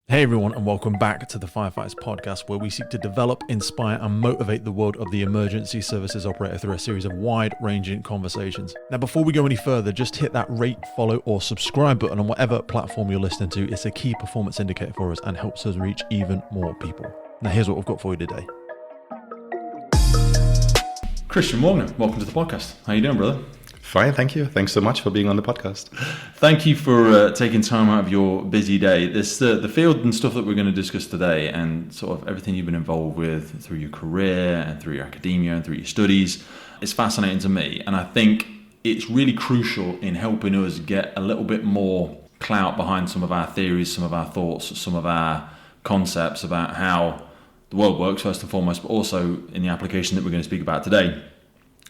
Hey everyone, and welcome back to the Firefighters podcast, where we seek to develop, inspire, and motivate the world of the emergency services operator through a series of wide-ranging conversations. Now, before we go any further, just hit that rate, follow, or subscribe button on whatever platform you're listening to. It's a key performance indicator for us and helps us reach even more people. Now, here's what we've got for you today. Christian Morgner, welcome to the podcast. How you doing, brother? Fine, thank you. Thanks so much for being on the podcast. Thank you for taking time out of your busy day. This the field and stuff that we're going to discuss today, and sort of everything you've been involved with through your career and through your academia and through your studies, is fascinating to me. And I think it's really crucial in helping us get a little bit more clout behind some of our theories, some of our thoughts, some of our concepts about how the world works, first and foremost, but also in the application that we're going to speak about today,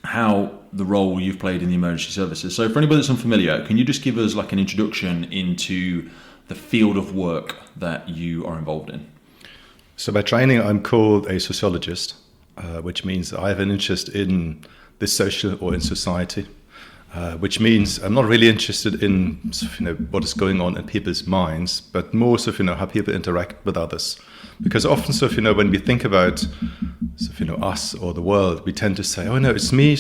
how the role you've played in the emergency services. So for anybody that's unfamiliar, can you just give us like an introduction into the field of work that you are involved in? So by training, I'm called a sociologist, which means I have an interest in the social or in society, which means I'm not really interested in what is going on in people's minds, but more how people interact with others. Because often, when we think about us or the world, we tend to say, oh no, it's me,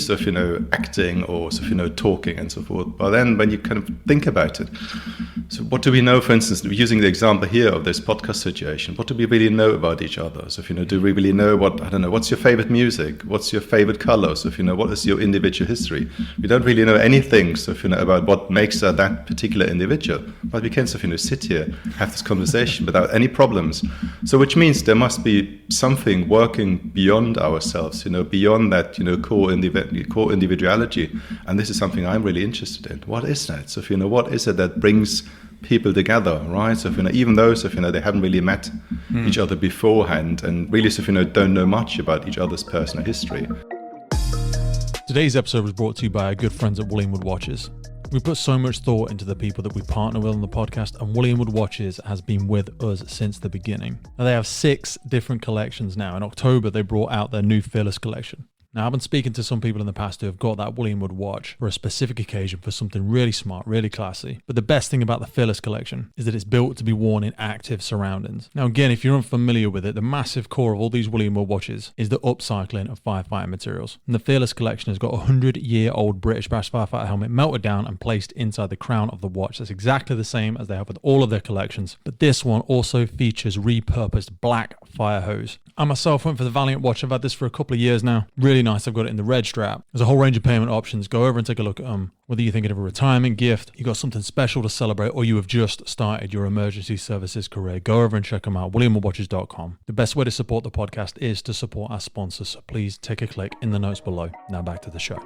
acting or talking and so forth. But then when you kind of think about it, so what do we know, for instance, using the example here of this podcast situation, what do we really know about each other? So, do we really know what's your favorite music? What's your favorite color? So, what is your individual history? We don't really know anything, about what makes that particular individual. But we can, sit here, have this conversation without any problems. So, which means there must be something working beyond ourselves, beyond that, core individuality. And this is something I'm really interested in. What is that? So, what is it that brings people together, right? So, even though, they haven't really met each other beforehand and really, don't know much about each other's personal history. Today's episode was brought to you by our good friends at Wood Watches. We put so much thought into the people that we partner with on the podcast, and Wood Watches has been with us since the beginning. Now, they have 6 different collections now. In October, they brought out their new Fearless collection. Now, I've been speaking to some people in the past who have got that Wood watch for a specific occasion, for something really smart, really classy. But the best thing about the Fearless collection is that it's built to be worn in active surroundings. Now, again, if you're unfamiliar with it, the massive core of all these Wood watches is the upcycling of firefighting materials. And the Fearless collection has got a 100-year-old British Bash firefighter helmet melted down and placed inside the crown of the watch. That's exactly the same as they have with all of their collections. But this one also features repurposed black fire hose. I myself went for the Valiant watch. I've had this for a couple of years now. Really nice. I've got it in the red strap. There's a whole range of payment options. Go over and take a look at them. Whether you're thinking of a retirement gift, you got something special to celebrate, or you have just started your emergency services career, go over and check them out, WilliamWoodWatches.com. The best way to support the podcast is to support our sponsors, so please take a click in the notes below. Now back to the show.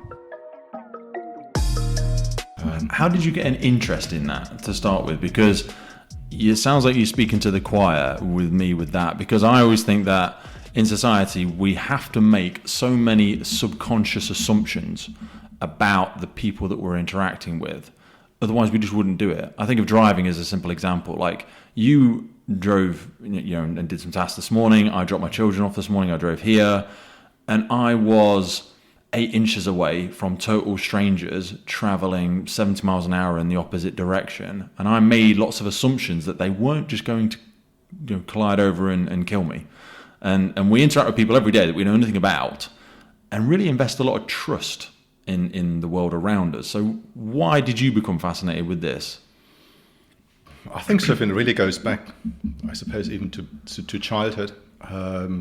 How did you get an interest in that to start with? Because it sounds like you're speaking to the choir with me with that, because I always think that in society we have to make so many subconscious assumptions about the people that we're interacting with. Otherwise we just wouldn't do it. I think of driving as a simple example. Like, you drove and did some tasks this morning. I dropped my children off this morning. I drove here, and I was 8 inches away from total strangers traveling 70 miles an hour in the opposite direction. And I made lots of assumptions that they weren't just going to collide over and kill me. And we interact with people every day that we know nothing about, and really invest a lot of trust in the world around us. So why did you become fascinated with this? I think it really goes back, I suppose, even to childhood.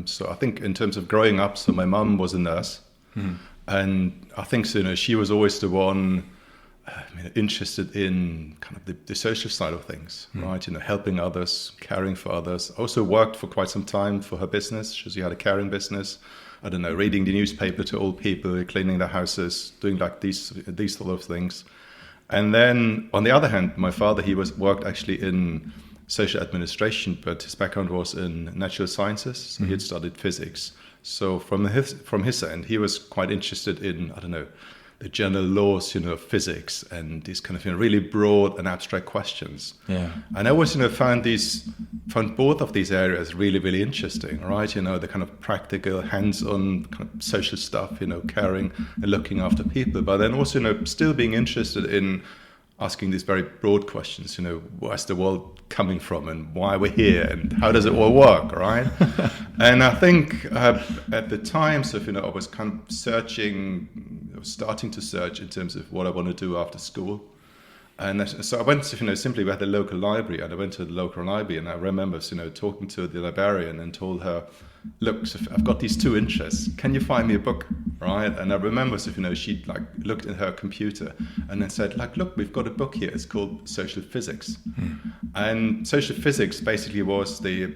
So I think in terms of growing up, so my mum was a nurse. And I think she was always the one interested in kind of the social side of things, right? Helping others, caring for others. Also worked for quite some time for her business. She had a caring business. Reading the newspaper to old people, cleaning their houses, doing like these sort of things. And then on the other hand, my father, he worked actually in social administration, but his background was in natural sciences. So he had studied physics. So from his end, he was quite interested in, the general laws, of physics and these kind of really broad and abstract questions. Yeah. And I always, found both of these areas really, really interesting, right? The kind of practical, hands-on kind of social stuff, caring and looking after people, but then also, still being interested in asking these very broad questions, where's the world coming from and why we're here and how does it all work, right? And I think at the time, I was kind of starting to search in terms of what I want to do after school. And so I went to, simply we had a local library, and I went to the local library, and I remember, talking to the librarian and told her, look, I've got these two interests. Can you find me a book, right? And I remember, she looked at her computer and then said, look, we've got a book here. It's called Social Physics. And social physics basically was the,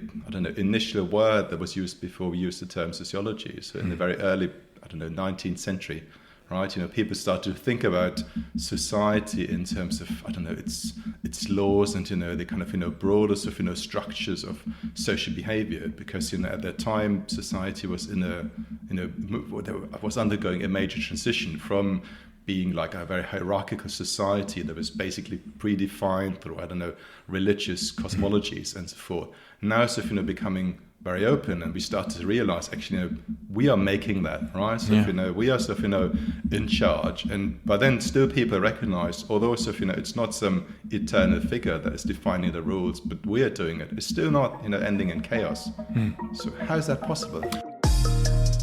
initial word that was used before we used the term sociology. So in the very early, 19th century, right? People started to think about society in terms of, its laws and, the kind of, broader sort of, structures of social behavior. Because, at that time, society was was undergoing a major transition from being like a very hierarchical society that was basically predefined through, religious cosmologies and so forth. Now, becoming very open, and we started to realize actually, we are making that, right? So, we are in charge. But then still people recognize, although it's not some eternal figure that is defining the rules, but we are doing it. It's still not, ending in chaos. So how is that possible?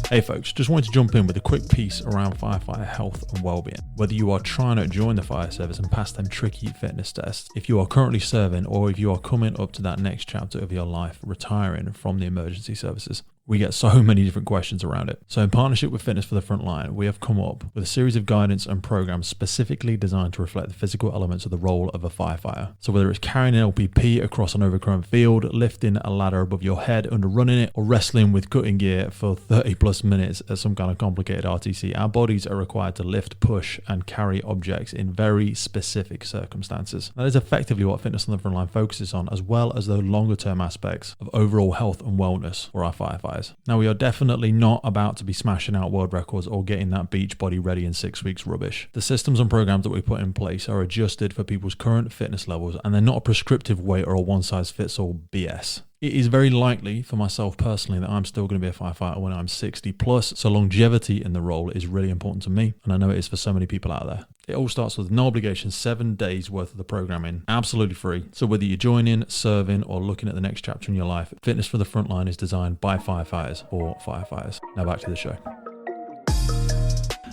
Hey folks, just wanted to jump in with a quick piece around firefighter health and wellbeing. Whether you are trying to join the fire service and pass them tricky fitness tests, if you are currently serving, or if you are coming up to that next chapter of your life, retiring from the emergency services, we get so many different questions around it. So in partnership with Fitness for the Frontline, we have come up with a series of guidance and programs specifically designed to reflect the physical elements of the role of a firefighter. So whether it's carrying an LPP across an overgrown field, lifting a ladder above your head under running it, or wrestling with cutting gear for 30 plus minutes at some kind of complicated RTC, our bodies are required to lift, push, and carry objects in very specific circumstances. That is effectively what Fitness on the Frontline focuses on, as well as the longer term aspects of overall health and wellness for our firefighters. Now, we are definitely not about to be smashing out world records or getting that beach body ready in 6 weeks rubbish. The systems and programs that we put in place are adjusted for people's current fitness levels, and they're not a prescriptive weight or a one-size-fits-all BS. It is very likely for myself personally that I'm still going to be a firefighter when I'm 60 plus, so longevity in the role is really important to me, and I know it is for so many people out there. It all starts with no obligation, 7 days worth of the programming, absolutely free. So whether you're joining, serving, or looking at the next chapter in your life, Fitness for the Frontline is designed by firefighters for firefighters. Now back to the show.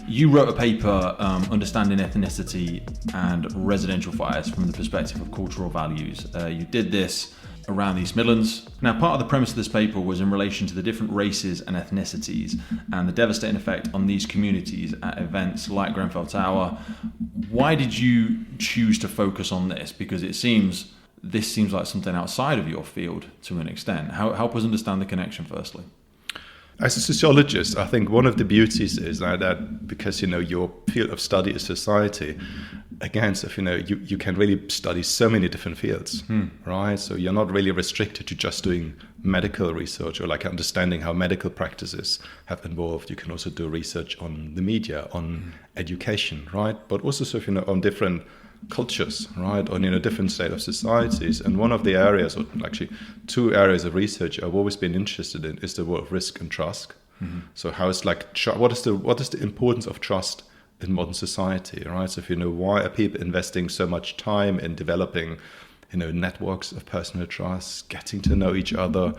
You wrote a paper, Understanding Ethnicity and Residential Fires from the Perspective of Cultural Values. You did this around the East Midlands. Now, part of the premise of this paper was in relation to the different races and ethnicities and the devastating effect on these communities at events like Grenfell Tower. Why did you choose to focus on this? Because this seems like something outside of your field to an extent. Help us understand the connection firstly. As a sociologist, I think one of the beauties is that because, your field of study is society, again, so you can really study so many different fields, right? So you're not really restricted to just doing medical research or like understanding how medical practices have evolved. You can also do research on the media, on education, right? But also on different cultures, right? On different state of societies. And one of the areas, or actually two areas of research I've always been interested in is the world of risk and trust. So how it's like, what is the importance of trust in modern society, right? So why are people investing so much time in developing networks of personal trust, getting to know each other,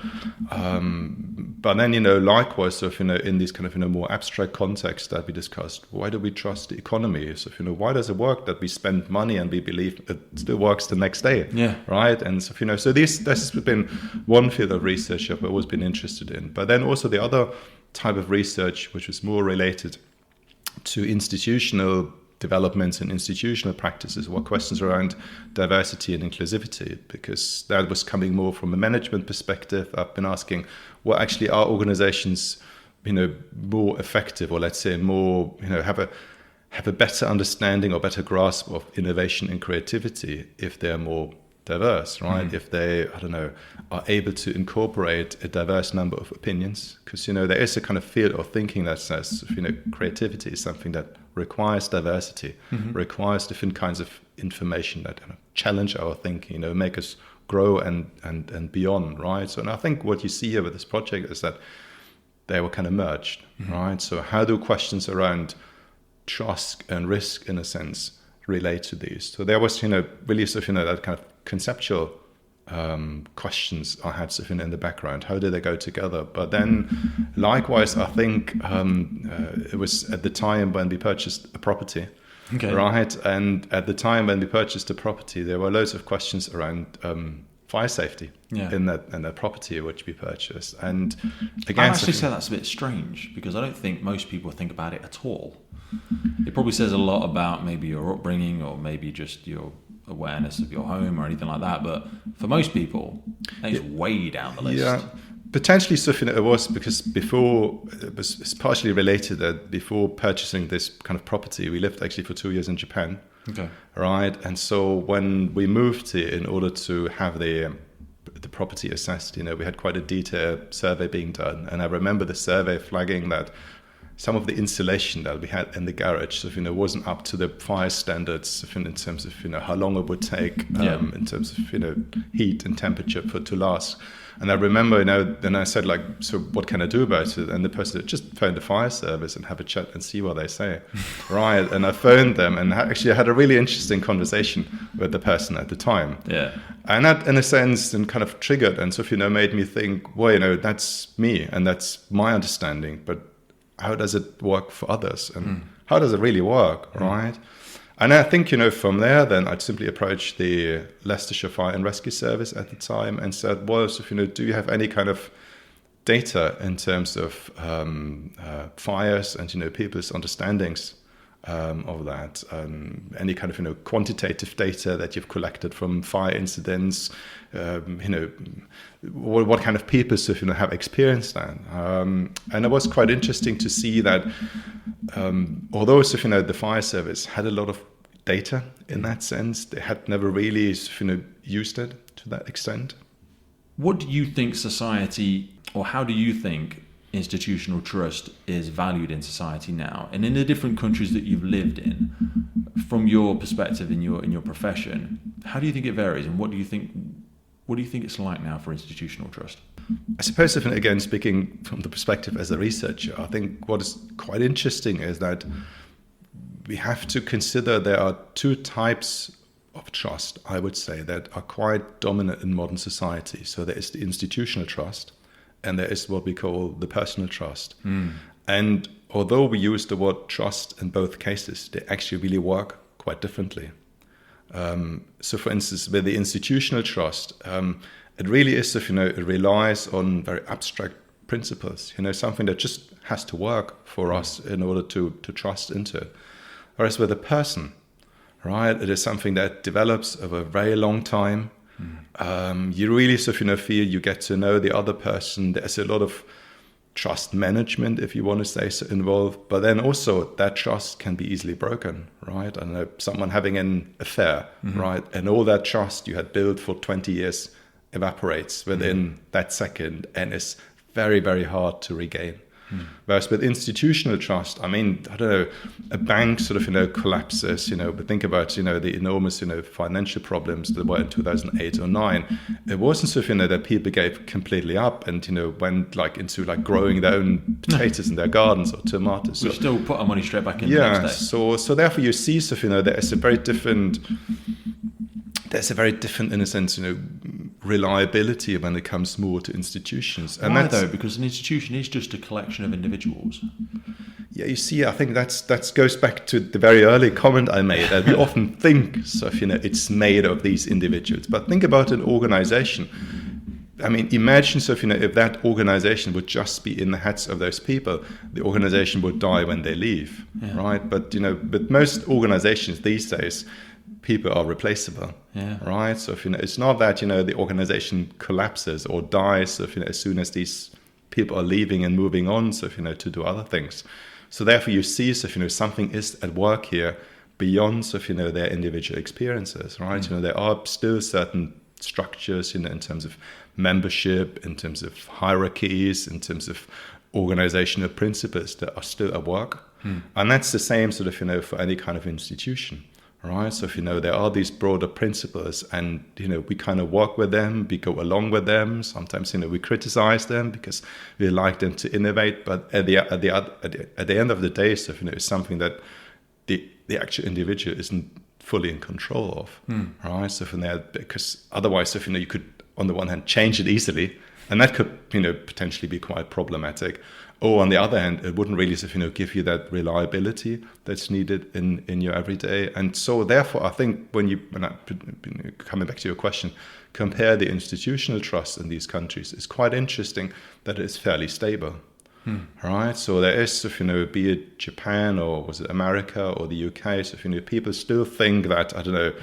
but then likewise, so in these kind of more abstract contexts that we discussed, why do we trust the economy? So why does it work that we spend money and we believe it still works the next day? Yeah, right. And so so this has been one field of research I've always been interested in. But then also the other type of research, which was more related to institutional developments and institutional practices, were questions around diversity and inclusivity, because that was coming more from a management perspective. I've been asking, well, actually, are organizations, more effective, or let's say more, have a better understanding or better grasp of innovation and creativity if they're more diverse, right? If they, are able to incorporate a diverse number of opinions, because, there is a kind of field of thinking that says, creativity is something that requires diversity, requires different kinds of information that challenge our thinking, make us grow and beyond, right? So, and I think what you see here with this project is that they were kind of merged, right? So how do questions around trust and risk, in a sense, relate to these. So there was, really sort of, that kind of conceptual questions I had sort of in the background. How do they go together? But then likewise, I think it was at the time when we purchased a property. Okay. Right. And at the time when we purchased the property, there were loads of questions around fire safety in that property which we purchased. And again, I actually say that's a bit strange, because I don't think most people think about it at all. It probably says a lot about maybe your upbringing, or maybe just your awareness of your home or anything like that. But for most people, it's way down the list. Yeah. Potentially, so it was because before, it's partially related that before purchasing this kind of property, we lived actually for 2 years in Japan. Okay. Right. And so when we moved here, in order to have the property assessed, we had quite a detailed survey being done. And I remember the survey flagging that some of the insulation that we had in the garage, so, wasn't up to the fire standards in terms of, how long it would take in terms of, heat and temperature to last. And I remember, then I said, like, so what can I do about it? And the person said, just phone the fire service and have a chat and see what they say. Right. And I phoned them, and actually I had a really interesting conversation with the person at the time. Yeah. And that, in a sense, then kind of triggered and sort of, made me think, well, that's me and that's my understanding, but how does it work for others? And how does it really work? Right. And I think, from there, then I'd simply approach the Leicestershire Fire and Rescue Service at the time and said, well, so, do you have any kind of data in terms of fires and, people's understandings of that? Any kind of, quantitative data that you've collected from fire incidents? What kind of people have experienced that? And it was quite interesting to see that although the fire service had a lot of data in that sense, they had never really used it to that extent. What do you think society, or how do you think institutional trust is valued in society now? And in the different countries that you've lived in, from your perspective in your profession, how do you think it varies, and what do you think it's like now for institutional trust? I suppose, again, speaking from the perspective as a researcher, I think what is quite interesting is that we have to consider there are two types of trust, I would say, that are quite dominant in modern society. So there is the institutional trust, and there is what we call the personal trust. And although we use the word trust in both cases, they actually really work quite differently. So, for instance, with the institutional trust, it really is, it relies on very abstract principles, something that just has to work for us in order to trust into it. Whereas with a person, right, it is something that develops over a very long time. You really feel you get to know the other person. There's a lot of trust management, if you want to say so, involved. But then also that trust can be easily broken, right? I know someone having an affair, right? And all that trust you had built for 20 years evaporates within that second, and is very, very hard to regain. Whereas with institutional trust, I mean, I don't know, a bank collapses, but think about, the enormous, financial problems that were in 2008 or 9. It wasn't that people gave completely up and, went into growing their own potatoes in their gardens or tomatoes. We still put our money straight back in the next day. So therefore you see, there's a very different, in a sense, reliability when it comes more to institutions. And why though? Because an institution is just a collection of individuals. Yeah, you see, I think that goes back to the very early comment I made, that we often think it's made of these individuals. But think about an organization. I mean, imagine if that organization would just be in the heads of those people, the organization would die when they leave, right? But but most organizations these days, people are replaceable, right? So it's not that the organization collapses or dies as soon as these people are leaving and moving on, to do other things. So therefore you see something is at work here beyond their individual experiences, right? There are still certain structures in terms of membership, in terms of hierarchies, in terms of organizational principles that are still at work. And that's the same for any kind of institution. Right, so there are these broader principles, and we kind of work with them, we go along with them. Sometimes we criticize them because we like them to innovate. But at the end of the day, it's something that the actual individual isn't fully in control of, right? So from there, because otherwise, if you could on the one hand change it easily, and that could potentially be quite problematic. Or on the other hand, it wouldn't really give you that reliability that's needed in your everyday. And so therefore, I think when coming back to your question, compare the institutional trust in these countries, it's quite interesting that it's fairly stable. Right, so there is, be it Japan or was it America or the UK, so people still think that, I don't know,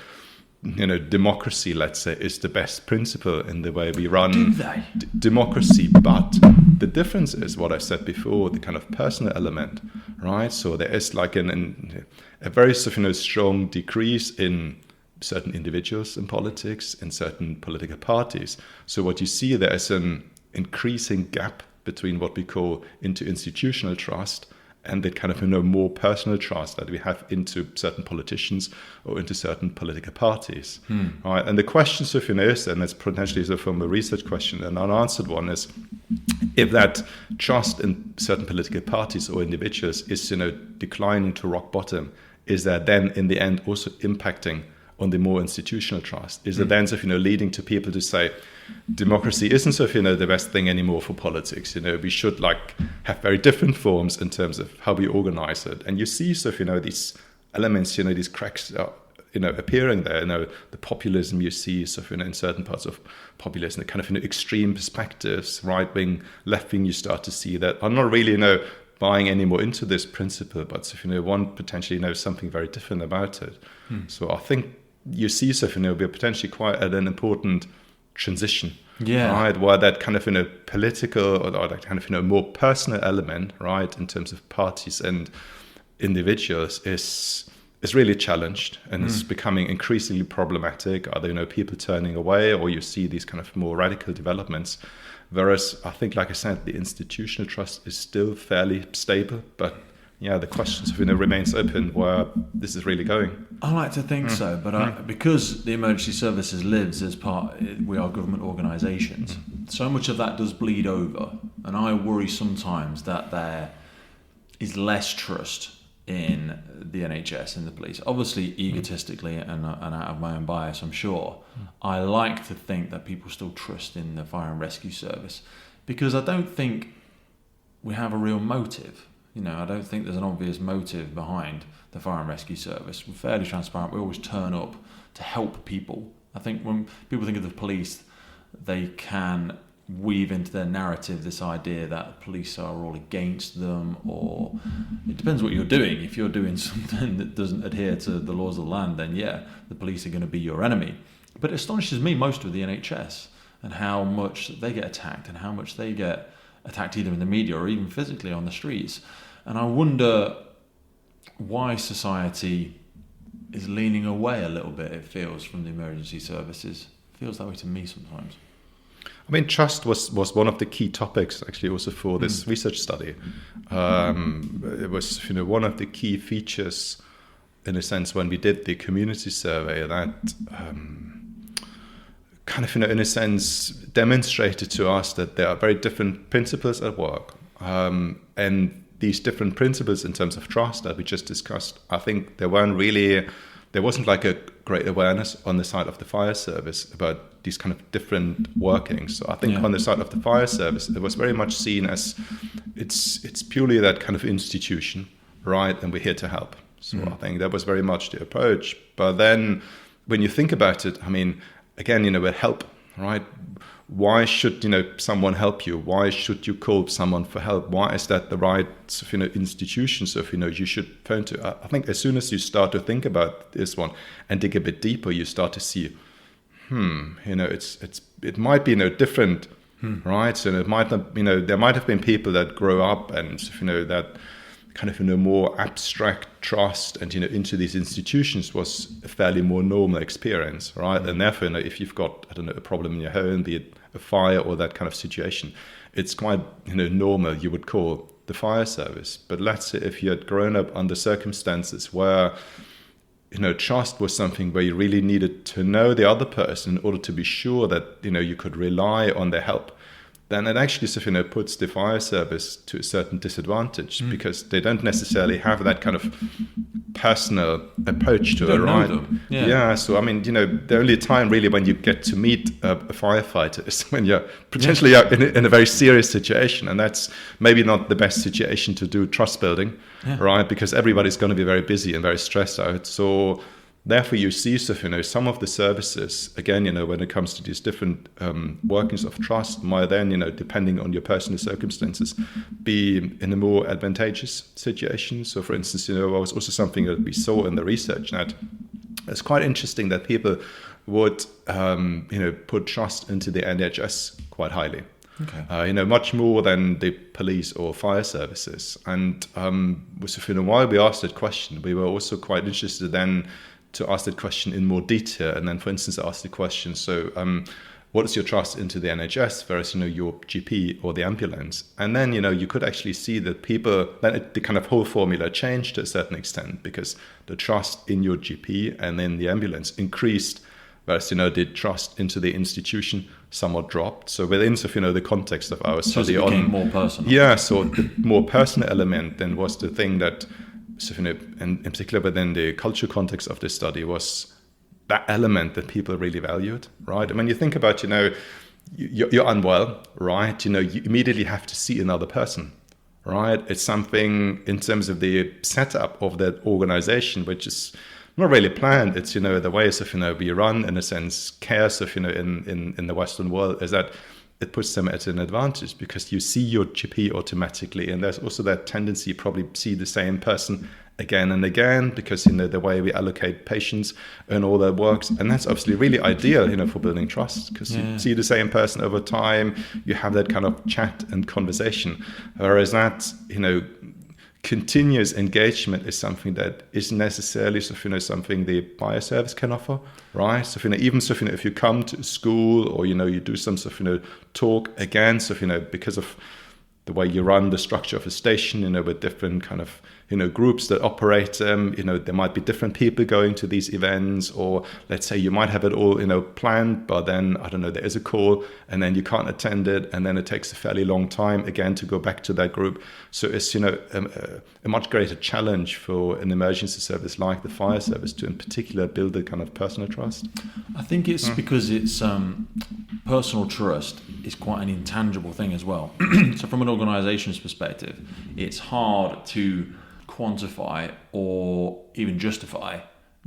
democracy, let's say, is the best principle in the way we run Do they? Democracy. But the difference is what I said before, the kind of personal element, right? So there is like a very strong decrease in certain individuals in politics, in certain political parties. So what you see, there is an increasing gap between what we call into institutional trust and the kind of more personal trust that we have into certain politicians or into certain political parties. Right? And the question is, and that's potentially from a research question, an unanswered one, is if that trust in certain political parties or individuals is declining to rock bottom, is that then in the end also impacting on the more institutional trust? Is it then leading to people to say democracy isn't the best thing anymore for politics? We should have very different forms in terms of how we organize it. And you see these elements, these cracks are appearing there. The populism you see in certain parts of populism, the kind of extreme perspectives, right wing, left wing. You start to see that are not really buying any more into this principle, but one potentially knows something very different about it. So I think you see we're potentially quite at an important transition, right, where that kind of political or that kind of more personal element, right, in terms of parties and individuals is really challenged, and it's becoming increasingly problematic. Either people turning away, or you see these kind of more radical developments. Whereas I think, like I said, the institutional trust is still fairly stable, but the question remains open where this is really going. I like to think so, but because the emergency services lives as we are government organisations, so much of that does bleed over, and I worry sometimes that there is less trust in the NHS and the police. Obviously, egotistically and out of my own bias, I'm sure, I like to think that people still trust in the fire and rescue service, because I don't think we have a real motive. I don't think there's an obvious motive behind the fire and rescue service. We're fairly transparent. We always turn up to help people. I think when people think of the police, they can weave into their narrative this idea that police are all against them, or it depends what you're doing. If you're doing something that doesn't adhere to the laws of the land, then the police are going to be your enemy. But it astonishes me most with the NHS and how much they get attacked and how much they get attacked either in the media or even physically on the streets. And I wonder why society is leaning away a little bit, it feels, from the emergency services. It feels that way to me sometimes. I mean, trust was one of the key topics, actually, also for this research study. It was one of the key features, in a sense, when we did the community survey, that kind of, in a sense, demonstrated to us that there are very different principles at work. And these different principles in terms of trust that we just discussed, I think there wasn't like a great awareness on the side of the fire service about these kind of different workings. So I think on the side of the fire service, it was very much seen as it's purely that kind of institution, right? And we're here to help. So I think that was very much the approach. But then when you think about it, I mean, again, with help, right? Why should someone help you? Why should you call someone for help? Why is that the right institution? So you should turn to. I think as soon as you start to think about this one and dig a bit deeper, you start to see, it might be different, right? So it might not, there might have been people that grow up and that kind of more abstract trust and into these institutions was a fairly more normal experience, right? And therefore, if you've got a problem in your home, be it a fire or that kind of situation, it's quite normal. You would call the fire service. But let's say if you had grown up under circumstances where trust was something where you really needed to know the other person in order to be sure that you could rely on their help, then it actually sort of, puts the fire service to a certain disadvantage because they don't necessarily have that kind of personal approach to it, right? Yeah. So I mean, the only time really when you get to meet a firefighter is when you're potentially in a very serious situation, and that's maybe not the best situation to do trust building, right? Because everybody's going to be very busy and very stressed out. So therefore, you see, some of the services, again, when it comes to these different workings of trust, might then, depending on your personal circumstances, be in a more advantageous situation. So, for instance, was also something that we saw in the research that it's quite interesting that people would, put trust into the NHS quite highly. Okay. Much more than the police or fire services. And while we asked that question, we were also quite interested then to ask that question in more detail, and then, for instance, ask the question: so, what is your trust into the NHS versus your GP or the ambulance? And then you could actually see that people the kind of whole formula changed to a certain extent, because the trust in your GP and then the ambulance increased, whereas the trust into the institution somewhat dropped. So within the context of our study, it became more personal. Yeah, so the more personal element then was the thing that, in particular within the cultural context of this study, was that element that people really valued, right? I mean, you think about, you're unwell, right? You immediately have to see another person, right? It's something in terms of the setup of that organization, which is not really planned. It's, the ways of, we run, in a sense, cares of, in the Western world, is that it puts them at an advantage because you see your GP automatically, and there's also that tendency you probably see the same person again and again because the way we allocate patients and all that works, and that's obviously really ideal for building trust because you see the same person over time, you have that kind of chat and conversation, whereas that continuous engagement is something that isn't necessarily something the fire service can offer, right? So even if you come to school or you do some talk again, because of the way you run the structure of a station, with different kind of groups that operate them, there might be different people going to these events, or let's say you might have it all planned, but then I don't know, there is a call and then you can't attend it, and then it takes a fairly long time again to go back to that group. So it's a much greater challenge for an emergency service like the fire service to in particular build a kind of personal trust. I think it's because it's personal trust is quite an intangible thing as well. So from an organization's perspective, it's hard to quantify or even justify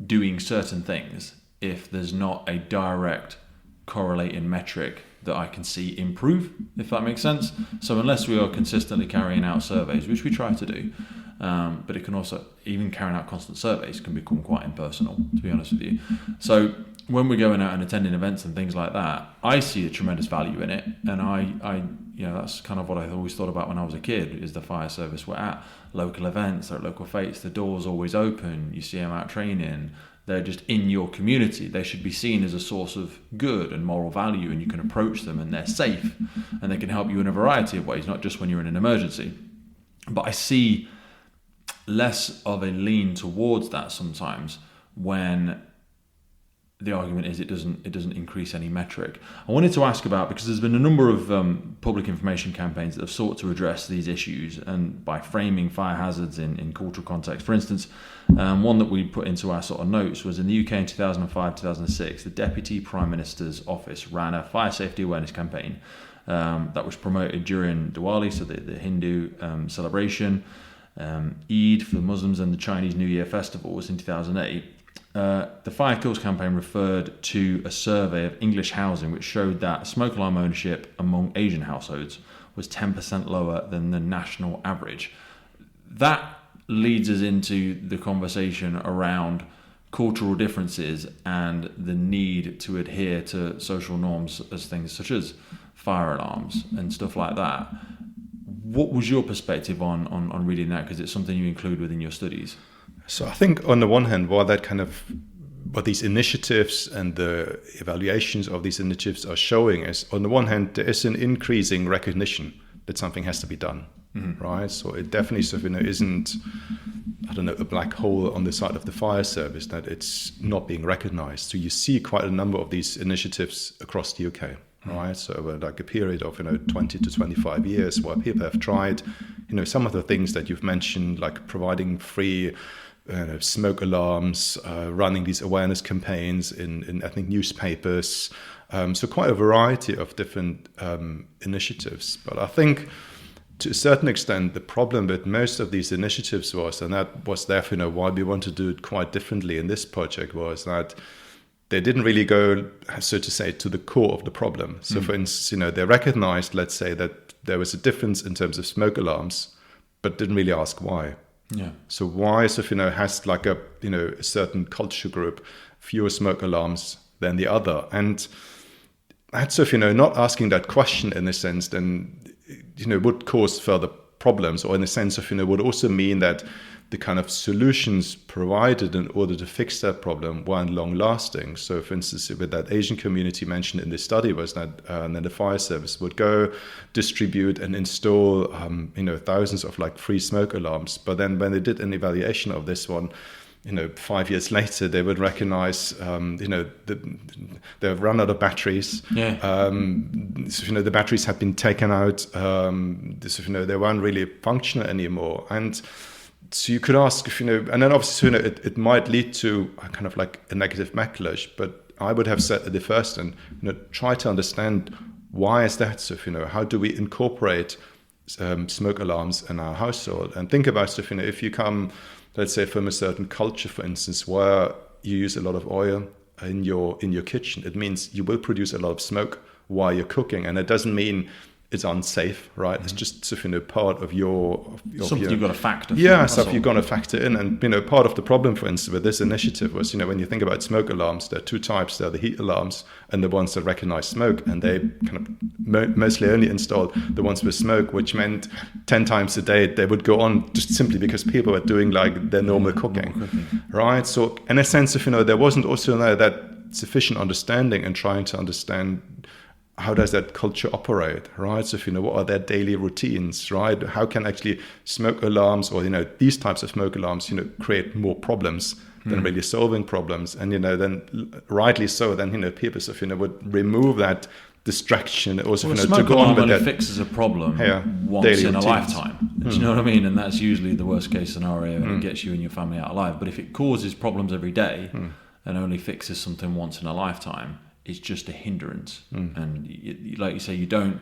doing certain things if there's not a direct correlating metric that I can see improve, if that makes sense. So unless we are consistently carrying out surveys, which we try to do, but it can also, even carrying out constant surveys can become quite impersonal, to be honest with you. So when we're going out and attending events and things like that, I see a tremendous value in it, and I that's kind of what I always thought about when I was a kid, is the fire service. We're at local events, they're at local fetes, the door's always open, you see them out training, they're just in your community. They should be seen as a source of good and moral value, and you can approach them and they're safe and they can help you in a variety of ways, not just when you're in an emergency. But I see less of a lean towards that sometimes when the argument is it doesn't increase any metric. I wanted to ask about, because there's been a number of public information campaigns that have sought to address these issues, and by framing fire hazards in cultural context. For instance, one that we put into our sort of notes was in the UK in 2005-2006, the Deputy Prime Minister's Office ran a fire safety awareness campaign that was promoted during Diwali, so the Hindu celebration, Eid for the Muslims, and the Chinese New Year festivals in 2008. The Fire Kills campaign referred to a survey of English housing which showed that smoke alarm ownership among Asian households was 10% lower than the national average. That leads us into the conversation around cultural differences and the need to adhere to social norms as things such as fire alarms and stuff like that. What was your perspective on reading that? Because it's something you include within your studies. So I think on the one hand, what these initiatives and the evaluations of these initiatives are showing is, on the one hand, there is an increasing recognition that something has to be done, right? So it definitely isn't, a black hole on the side of the fire service that it's not being recognized. So you see quite a number of these initiatives across the UK, right? So over like a period of 20 to 25 years, where people have tried some of the things that you've mentioned, like providing free smoke alarms, running these awareness campaigns in ethnic newspapers. So quite a variety of different initiatives. But I think to a certain extent, the problem with most of these initiatives was, and that was therefore why we want to do it quite differently in this project, was that they didn't really go, so to say, to the core of the problem. So for instance, they recognized, let's say, that there was a difference in terms of smoke alarms, but didn't really ask why. Yeah. So why has like a certain culture group fewer smoke alarms than the other? And that's not asking that question in a sense, then would cause further problems, or in the sense of would also mean that the kind of solutions provided in order to fix that problem weren't long lasting. So for instance, with that Asian community mentioned in this study was that then the fire service would go distribute and install thousands of like free smoke alarms, but then when they did an evaluation of this one, 5 years later, they would recognize, they've run out of batteries. Yeah. So, the batteries had been taken out. They weren't really functional anymore. And so you could ask, and then obviously, it might lead to a kind of like a negative backlash. But I would have said at the first, and try to understand why is that. So, how do we incorporate smoke alarms in our household? And think about stuff. If you come, let's say, from a certain culture, for instance, where you use a lot of oil in your kitchen, it means you will produce a lot of smoke while you're cooking, and it doesn't mean it's unsafe, right? Mm-hmm. It's just part of your something you've got to factor. Yeah, stuff you've got to factor in, and part of the problem, for instance, with this initiative was when you think about smoke alarms, there are two types. There are the heat alarms and the ones that recognize smoke, and they kind of mostly only installed the ones with smoke, which meant 10 times a day they would go on just simply because people were doing like their normal cooking, right? So in a sense of there wasn't also that sufficient understanding and trying to understand how does that culture operate, right? So what are their daily routines, right? How can actually smoke alarms or these types of smoke alarms create more problems than really solving problems? And then rightly so, then people would remove that distraction also to go on with that. Fixes a problem once in a routines. Lifetime. Do you know what I mean? And that's usually the worst case scenario, and it gets you and your family out alive. But if it causes problems every day and only fixes something once in a lifetime, it's just a hindrance. And like you say, you don't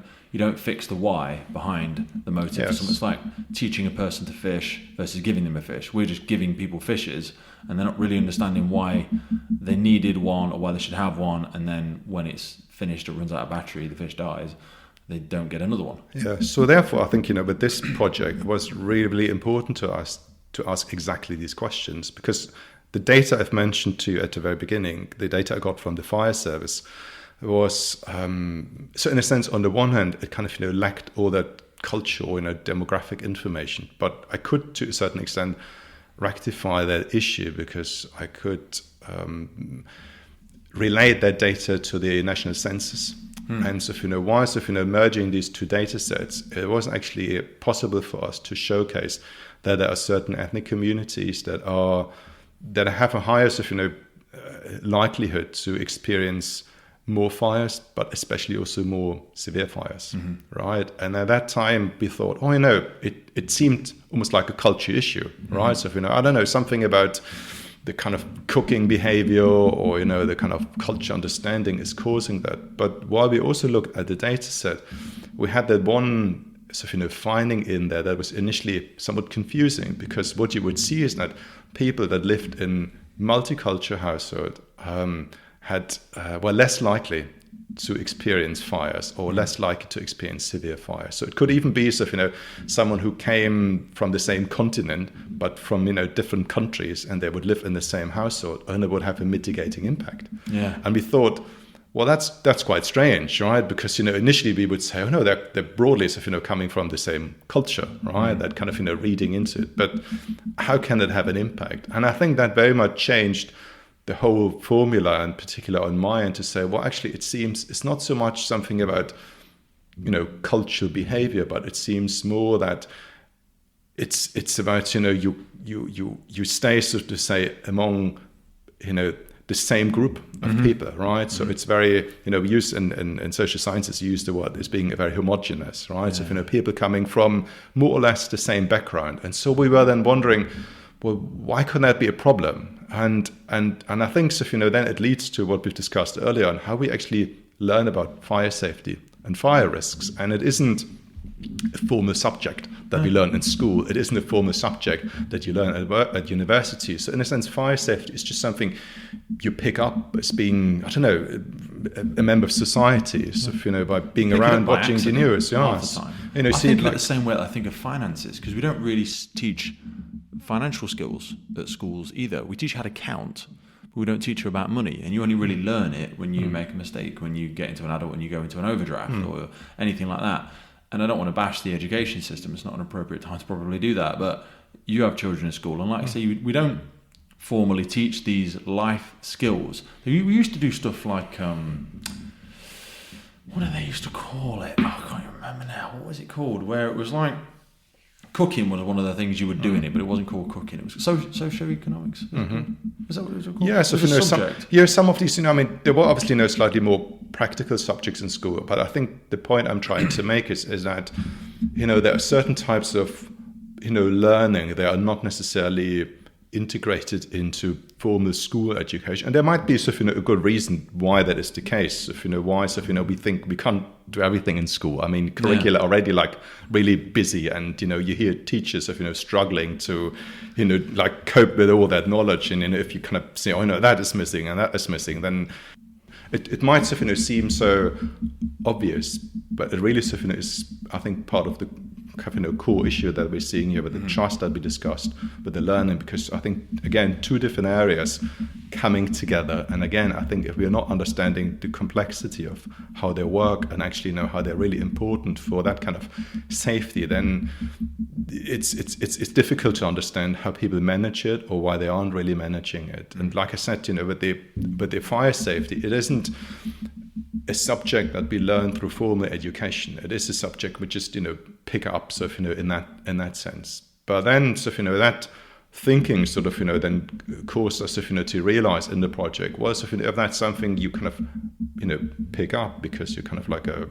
fix the why behind the motive. Yes. It's like teaching a person to fish versus giving them a fish. We're just giving people fishes, and they're not really understanding why they needed one or why they should have one. And then when it's finished or runs out of battery, the fish dies, they don't get another one. Yeah. So therefore, I think with this project, it was really important to us to ask exactly these questions, because the data I've mentioned to you at the very beginning, the data I got from the fire service, was so in a sense, on the one hand, it kind of lacked all that cultural demographic information, but I could to a certain extent rectify that issue because I could relate that data to the national census. And so whilst merging these two data sets, it was actually possible for us to showcase that there are certain ethnic communities that have a higher likelihood to experience more fires, but especially also more severe fires, right? And at that time, we thought, it seemed almost like a culture issue, right? So, I don't know, something about the kind of cooking behavior or, the kind of culture understanding is causing that. But while we also looked at the data set, we had that one finding in there that was initially somewhat confusing, because what you would see is that people that lived in multicultural household were less likely to experience fires or less likely to experience severe fires. So it could even be someone who came from the same continent but from different countries, and they would live in the same household, and it would have a mitigating impact. Yeah. And we thought, well, that's quite strange, right? Because initially we would say, they're broadly coming from the same culture, right? That kind of reading into it. But how can it have an impact? And I think that very much changed the whole formula, in particular on my end, to say, well, actually, it seems it's not so much something about cultural behavior, but it seems more that it's about you stay, so to say, among the same group of people, right? So it's very, we use in social sciences, you use the word as being very homogeneous, right? So, people coming from more or less the same background. And so we were then wondering, well, why couldn't that be a problem? And I think, so, then it leads to what we've discussed earlier on how we actually learn about fire safety and fire risks. And it isn't a formal subject that we learn in school. It isn't a formal subject that you learn at university. So in a sense, fire safety is just something you pick up as being, I don't know, a member of society. So, by being around watching the news. Half the time. I think the same way I think of finances, because we don't really teach financial skills at schools either. We teach how to count, but we don't teach you about money. And you only really learn it when you make a mistake, when you get into an adult, when you go into an overdraft or anything like that. And I don't want to bash the education system. It's not an appropriate time to probably do that. But you have children in school. And like I say, we don't formally teach these life skills. We used to do stuff like, what do they used to call it? Oh, I can't even remember now. What was it called? Where it was like, cooking was one of the things you would do in it, but it wasn't called cooking. It was socio-economics. Is that what it was called? Yeah, so some of these, there were obviously slightly more practical subjects in school, but I think the point I'm trying to make is that, there are certain types of, learning that are not necessarily integrated into formal school education, and there might be a good reason why that is the case. Why we think we can't do everything in school. Curricula are already really busy, and you hear teachers struggling to cope with all that knowledge, and if you kind of say, oh no, that is missing and that is missing, then it might seem so obvious, but it really is, I think, part of the core issue that we're seeing here with the trust that we discussed, with the learning, because I think, again, two different areas coming together. And again, I think if we are not understanding the complexity of how they work and actually know how they're really important for that kind of safety, then it's difficult to understand how people manage it or why they aren't really managing it. And like I said, with the fire safety, it isn't a subject that we learn through formal education. It is a subject we just pick up, in that sense. But then that thinking then caused us to realize in the project was if that's something you kind of pick up because you're kind of like a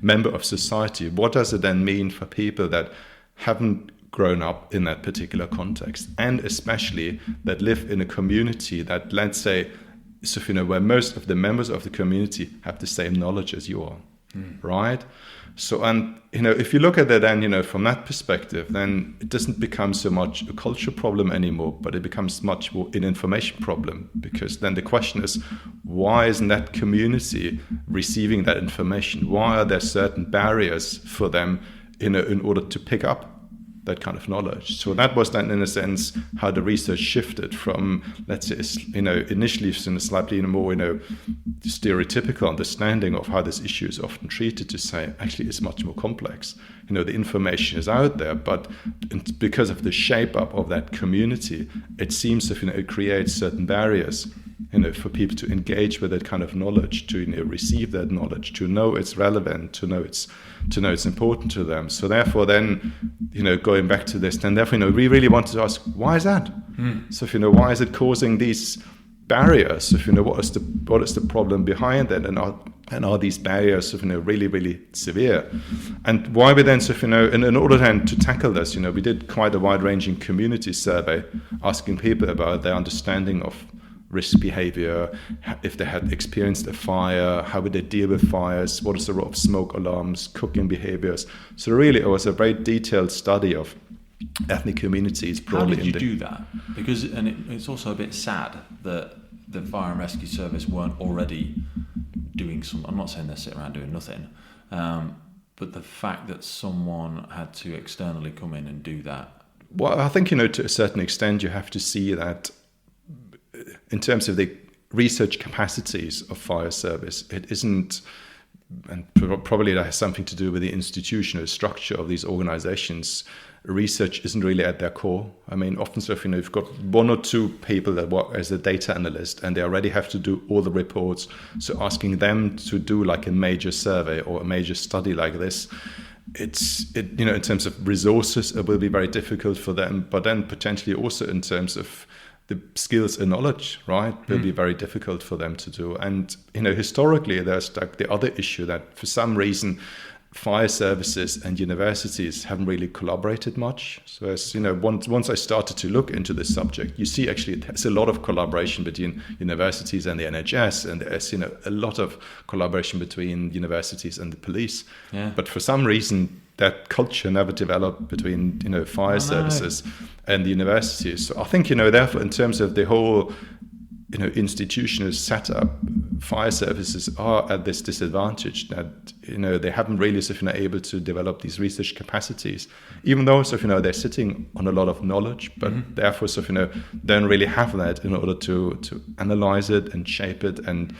member of society, what does it then mean for people that haven't grown up in that particular context, and especially that live in a community that, let's say, where most of the members of the community have the same knowledge as you are, right? So, and if you look at it then, from that perspective, then it doesn't become so much a culture problem anymore, but it becomes much more an information problem, because then the question is, why isn't that community receiving that information? Why are there certain barriers for them, in order to pick up that kind of knowledge? So that was then, in a sense, how the research shifted from, let's say, initially in a slightly more, stereotypical understanding of how this issue is often treated, to say, actually, it's much more complex. The information is out there, but because of the shape up of that community, it seems it creates certain barriers, for people to engage with that kind of knowledge, to receive that knowledge, to know it's relevant, to know it's important to them. So therefore, then going back to this, then therefore we really wanted to ask, why is that? So why is it causing these barriers? So what is the problem behind that, and are these barriers really, really severe? And why we then in order then to tackle this, we did quite a wide-ranging community survey asking people about their understanding of risk behavior, if they had experienced a fire, how would they deal with fires, what is the role of smoke alarms, cooking behaviors. So really it was a very detailed study of ethnic communities broadly. How did you do that? Because it's also a bit sad that the fire and rescue service weren't already doing some, I'm not saying they're sitting around doing nothing, but the fact that someone had to externally come in and do that. Well, I think, to a certain extent you have to see that in terms of the research capacities of fire service, it isn't, and probably that has something to do with the institutional structure of these organizations. Research isn't really at their core. Often you've got one or two people that work as a data analyst, and they already have to do all the reports. So asking them to do like a major survey or a major study like this, in terms of resources, it will be very difficult for them. But then potentially also in terms of the skills and knowledge, right, will be very difficult for them to do. And, historically, there's like the other issue that for some reason, fire services and universities haven't really collaborated much. So as once I started to look into this subject, you see actually there's a lot of collaboration between universities and the NHS, and there's a lot of collaboration between universities and the police. Yeah. But for some reason, that culture never developed between fire services and the universities. So I think therefore in terms of the whole institutional setup, fire services are at this disadvantage that they haven't really able to develop these research capacities, even though they're sitting on a lot of knowledge, but therefore don't really have that in order to analyze it and shape it and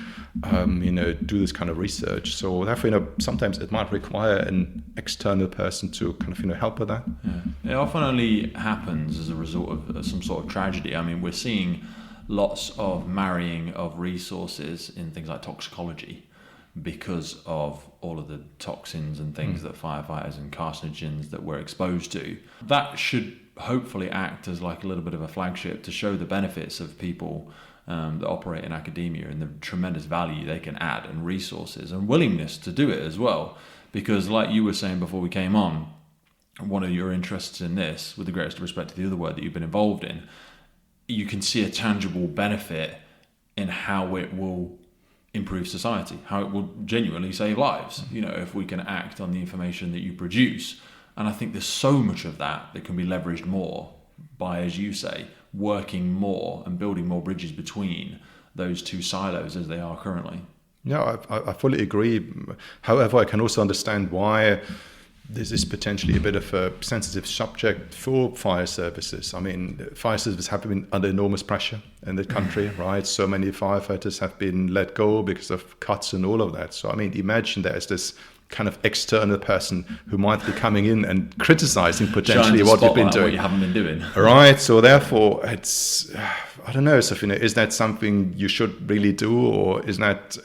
do this kind of research. So therefore sometimes it might require an external person to kind of help with that. It often only happens as a result of some sort of tragedy. I mean, we're seeing lots of marrying of resources in things like toxicology because of all of the toxins and things that firefighters and carcinogens that we're exposed to. That should hopefully act as like a little bit of a flagship to show the benefits of people that operate in academia and the tremendous value they can add and resources and willingness to do it as well. Because like you were saying before we came on, one of your interests in this, with the greatest respect to the other work that you've been involved in, you can see a tangible benefit in how it will improve society, how it will genuinely save lives, if we can act on the information that you produce. And I think there's so much of that can be leveraged more by, as you say, working more and building more bridges between those two silos as they are currently. Yeah, I fully agree. However, I can also understand why this is potentially a bit of a sensitive subject for fire services. I mean, fire services have been under enormous pressure in the country, right? So many firefighters have been let go because of cuts and all of that. So, I mean, imagine there's this kind of external person who might be coming in and criticizing potentially what you've been doing. What you haven't been doing. Right. So therefore, it's, I don't know, Sofina, is that something you should really do? Or is that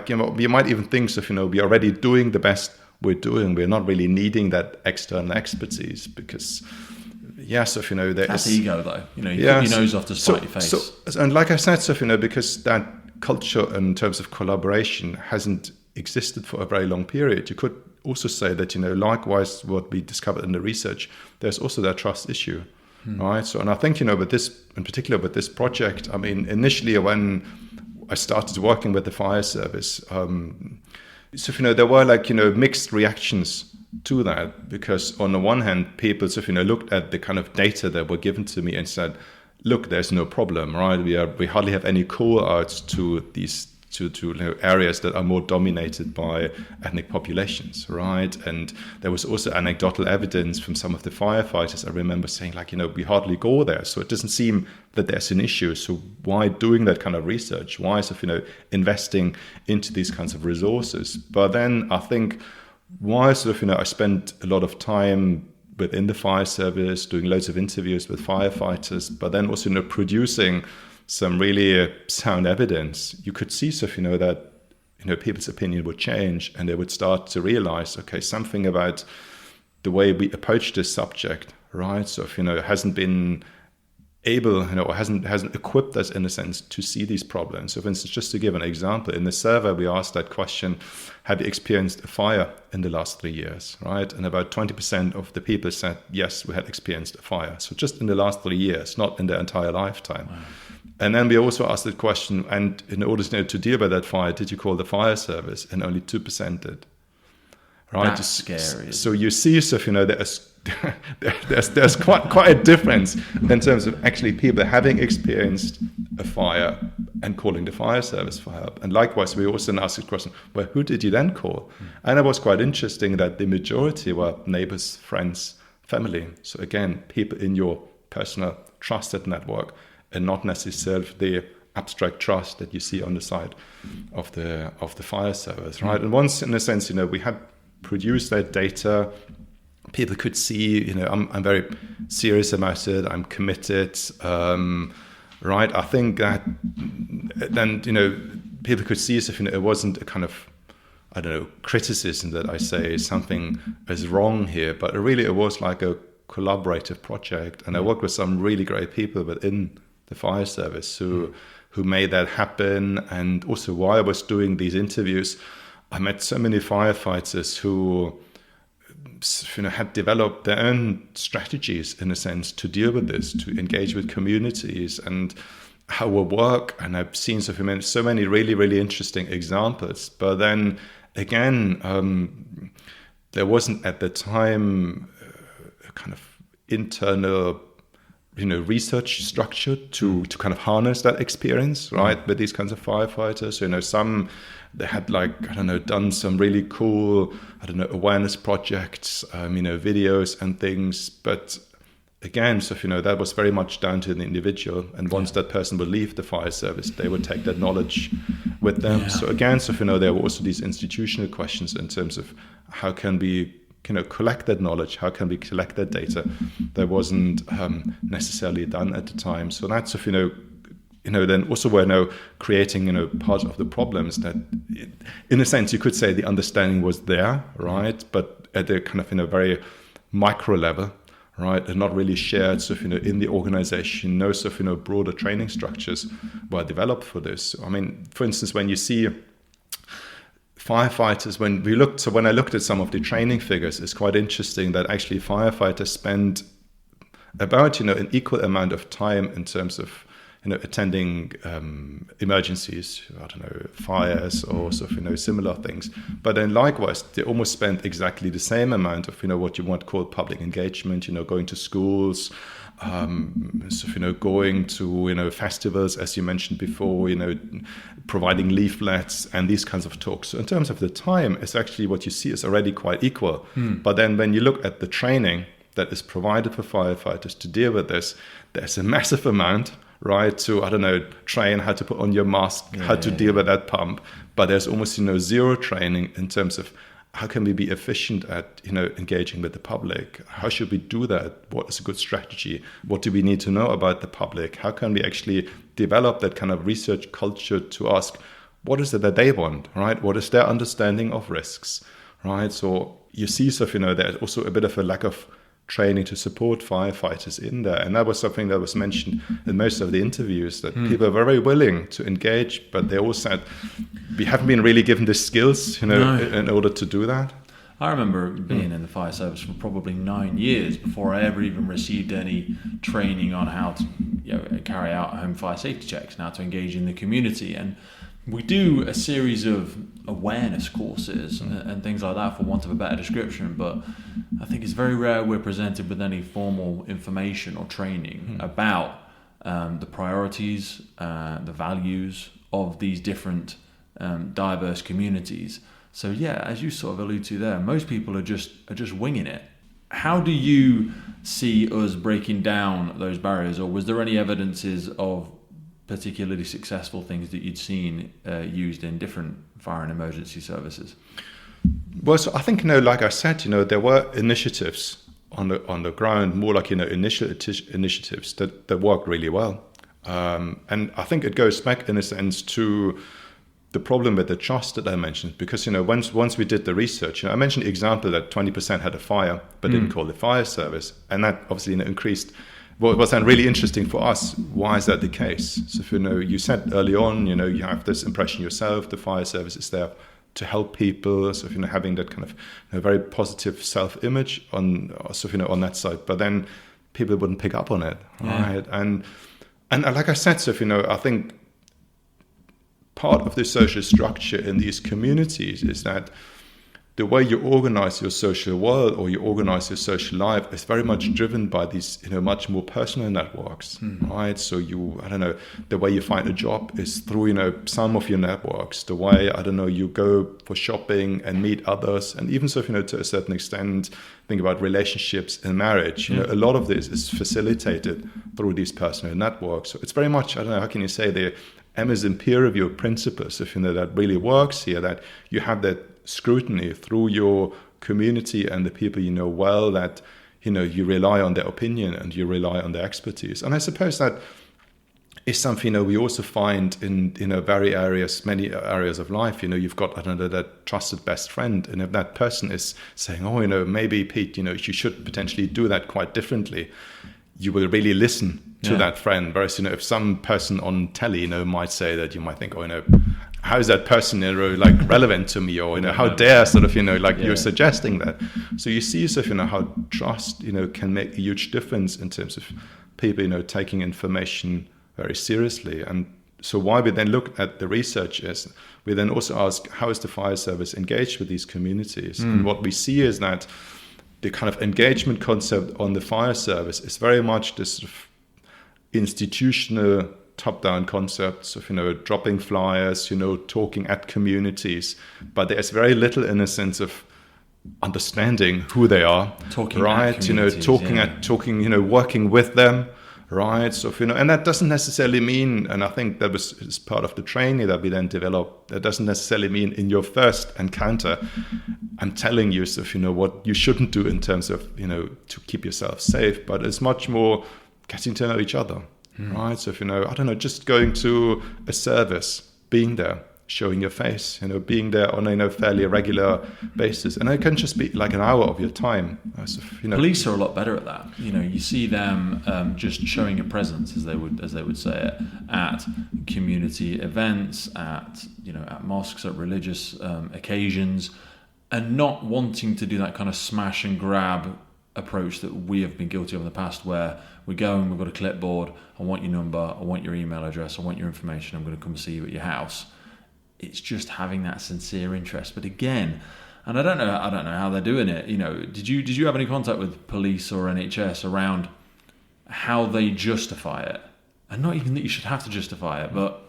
you might even think, Sofina, we are already doing the best we're doing. We're not really needing that external expertise because, yes, that's ego though. You keep your nose off to spite your face. And like I said, because that culture in terms of collaboration hasn't existed for a very long period, you could also say that, likewise, what we discovered in the research, there's also that trust issue, right? So, and I think, with this, in particular with this project, I mean, initially when I started working with the fire service, there were mixed reactions to that, because on the one hand, people looked at the kind of data that were given to me and said, look, there's no problem, right? We hardly have any call outs to these to areas that are more dominated by ethnic populations, right? And there was also anecdotal evidence from some of the firefighters. I remember saying we hardly go there, so it doesn't seem that there's an issue. So why doing that kind of research? Why investing into these kinds of resources? But then I think why I spent a lot of time within the fire service, doing loads of interviews with firefighters, but then also producing some really sound evidence, you could see, that people's opinion would change and they would start to realize, okay, something about the way we approach this subject, right? So, hasn't been able, or hasn't equipped us in a sense to see these problems. So, for instance, just to give an example, in the survey we asked that question: have you experienced a fire in the last 3 years, right? And about 20% of the people said yes, we had experienced a fire. So just in the last 3 years, not in their entire lifetime. Wow. And then we also asked the question, and in order to deal with that fire, did you call the fire service? And only 2% did. Right? That's scary. So you see, there's quite a difference in terms of actually people having experienced a fire and calling the fire service for help. And likewise, we also asked the question, well, who did you then call? And it was quite interesting that the majority were neighbors, friends, family. So again, people in your personal trusted network, and not necessarily the abstract trust that you see on the side of the fire service, right? And once, in a sense, we had produced that data, people could see, I'm very serious about it, I'm committed, right? I think that then, people could see as if it wasn't a kind of, criticism that I say something is wrong here, but it was like a collaborative project, and I worked with some really great people within the fire service, who made that happen. And also while I was doing these interviews, I met so many firefighters who had developed their own strategies, in a sense, to deal with this, to engage with communities and how we work. And I've seen so many really, really interesting examples. But then again, there wasn't at the time a kind of internal research structure to kind of harness that experience, right, with these kinds of firefighters. Some, they had done some really cool, awareness projects, videos and things. But again, that was very much down to the individual. And once that person would leave the fire service, they would take that knowledge with them. Yeah. So again, there were also these institutional questions in terms of how can we collect that knowledge, how can we collect that data that wasn't necessarily done at the time. So that's then also we're now creating part of the problems that, in a sense, you could say the understanding was there, right, but at a kind of very micro level, right, and not really shared. So in the organization, no broader training structures were developed for this. I mean, for instance, when you see firefighters, when I looked at some of the training figures, it's quite interesting that actually firefighters spend about an equal amount of time in terms of attending emergencies, fires or similar things. But then likewise, they almost spend exactly the same amount of what you might call public engagement, going to schools, going to festivals, as you mentioned before, providing leaflets and these kinds of talks. So in terms of the time, it's actually what you see is already quite equal. But then when you look at the training that is provided for firefighters to deal with this, there's a massive amount, right, to train how to put on your mask, how to deal with that pump. But there's almost zero training in terms of how can we be efficient at engaging with the public? How should we do that? What is a good strategy? What do we need to know about the public? How can we actually develop that kind of research culture to ask, what is it that they want, right? What is their understanding of risks, right? So you see, there's also a bit of a lack of training to support firefighters in there. And that was something that was mentioned in most of the interviews, that people are very willing to engage, but they all said, we haven't been really given the skills, in order to do that. I remember being in the fire service for probably 9 years before I ever even received any training on how to carry out home fire safety checks and how to engage in the community. And we do a series of awareness courses and things like that, for want of a better description, but I think it's very rare we're presented with any formal information or training about the priorities, the values of these different diverse communities. So as you sort of allude to there, most people are just winging it. How do you see us breaking down those barriers, or was there any evidences of particularly successful things that you'd seen used in different fire and emergency services? Well, so I think, like I said, there were initiatives on the ground, more like, initial initiatives that worked really well. And I think it goes back, in a sense, to the problem with the trust that I mentioned, because, once we did the research, I mentioned the example that 20% had a fire, but didn't call the fire service. And that obviously increased. What was then really interesting for us, why is that the case? So if you said early on, you have this impression yourself, the fire service is there to help people, so having that kind of very positive self-image on that side, but then people wouldn't pick up on it, right? And like I said, I think part of the social structure in these communities is that the way you organize your social world or you organize your social life is very much driven by these, much more personal networks, right? So the way you find a job is through, some of your networks. The way, you go for shopping and meet others. And even so, to a certain extent, think about relationships in marriage. A lot of this is facilitated through these personal networks. So it's very much, how can you say, the Amazon peer review principles, that really works here, that you have that scrutiny through your community and the people well, that you rely on their opinion and you rely on their expertise. And I suppose that is something we also find in many areas of life. You've got that trusted best friend, and if that person is saying, maybe Pete, you should potentially do that quite differently, you will really listen to that friend. Whereas, if some person on telly, might say that, you might think, how is that person, like relevant to me, or how dare sort of, you're suggesting that. So you see sort of, how trust, can make a huge difference in terms of people, taking information very seriously. And so why we then look at the research is we then also ask, how is the fire service engaged with these communities? And what we see is that the kind of engagement concept on the fire service is very much this sort of institutional top-down concepts of, dropping flyers, talking at communities. But there's very little in a sense of understanding who they are. Talking right? At working with them. Right. So, and that doesn't necessarily mean, and I think that is part of the training that we then developed, that doesn't necessarily mean in your first encounter, I'm telling you, so, what you shouldn't do in terms of, to keep yourself safe, but it's much more getting to know each other. Right. So, just going to a service, being there, showing your face, being there on a fairly regular basis. And it can just be like an hour of your time. So, Police are a lot better at that. You see them just showing a presence, as they would say it, at community events, at mosques, at religious occasions, and not wanting to do that kind of smash and grab approach that we have been guilty of in the past, where we go and we've got a clipboard, I want your number, I want your email address, I want your information, I'm going to come see you at your house. It's just having that sincere interest. But again, and I don't know how they're doing it. Did you have any contact with police or NHS around how they justify it? And not even that you should have to justify it, but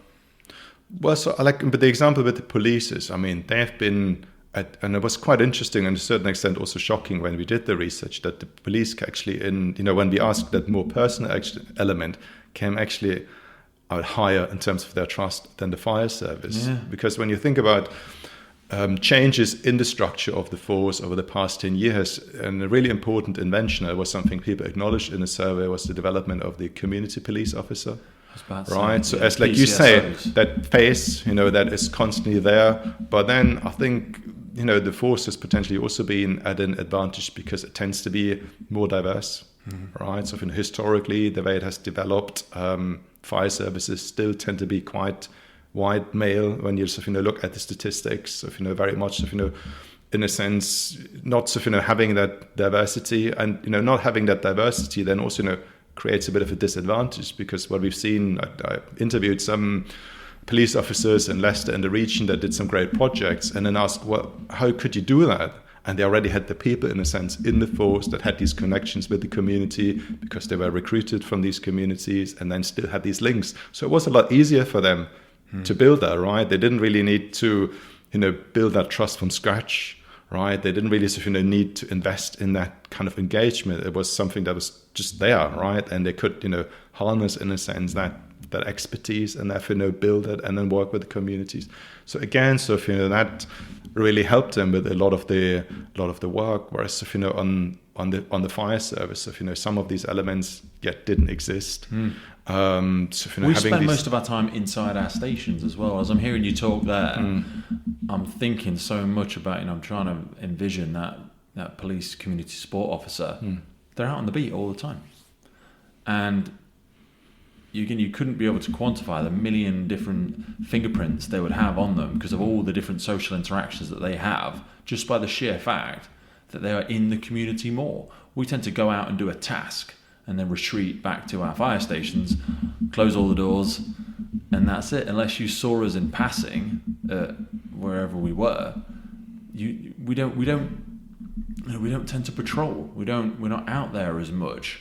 so but the example with the police is, they've been, and it was quite interesting and to a certain extent also shocking when we did the research, that the police actually, when we asked that more personal element, came actually out higher in terms of their trust than the fire service. Yeah. Because when you think about changes in the structure of the force over the past 10 years, and a really important invention, it was something people acknowledged in the survey, was the development of the community police officer. Right, so as like you say, that face, that is constantly there. But then I think, the force has potentially also been at an advantage because it tends to be more diverse. Right, so historically, the way it has developed, fire services still tend to be quite white male when you look at the statistics of very much in a sense not having that diversity, and not having that diversity then also creates a bit of a disadvantage, because what we've seen, I interviewed some police officers in Leicester and the region that did some great projects, and then asked, well, how could you do that? And they already had the people, in a sense, in the force that had these connections with the community because they were recruited from these communities, and then still had these links. So it was a lot easier for them to build that, right? They didn't really need to, build that trust from scratch, right? They didn't really need to invest in that kind of engagement. It was something that was just there, right? And they could, harness, in a sense, that expertise, and therefore, build it and then work with the communities. So again, that really helped them with a lot of the work. Whereas on the fire service, some of these elements yet didn't exist. We spend most of our time inside our stations as well. As I'm hearing you talk there, I'm thinking so much about, I'm trying to envision that police community support officer. They're out on the beat all the time, and you couldn't be able to quantify the million different fingerprints they would have on them because of all the different social interactions that they have, just by the sheer fact that they are in the community more. We tend to go out and do a task and then retreat back to our fire stations, close all the doors, and that's it. Unless you saw us in passing wherever we were, we don't tend to patrol. We're not out there as much.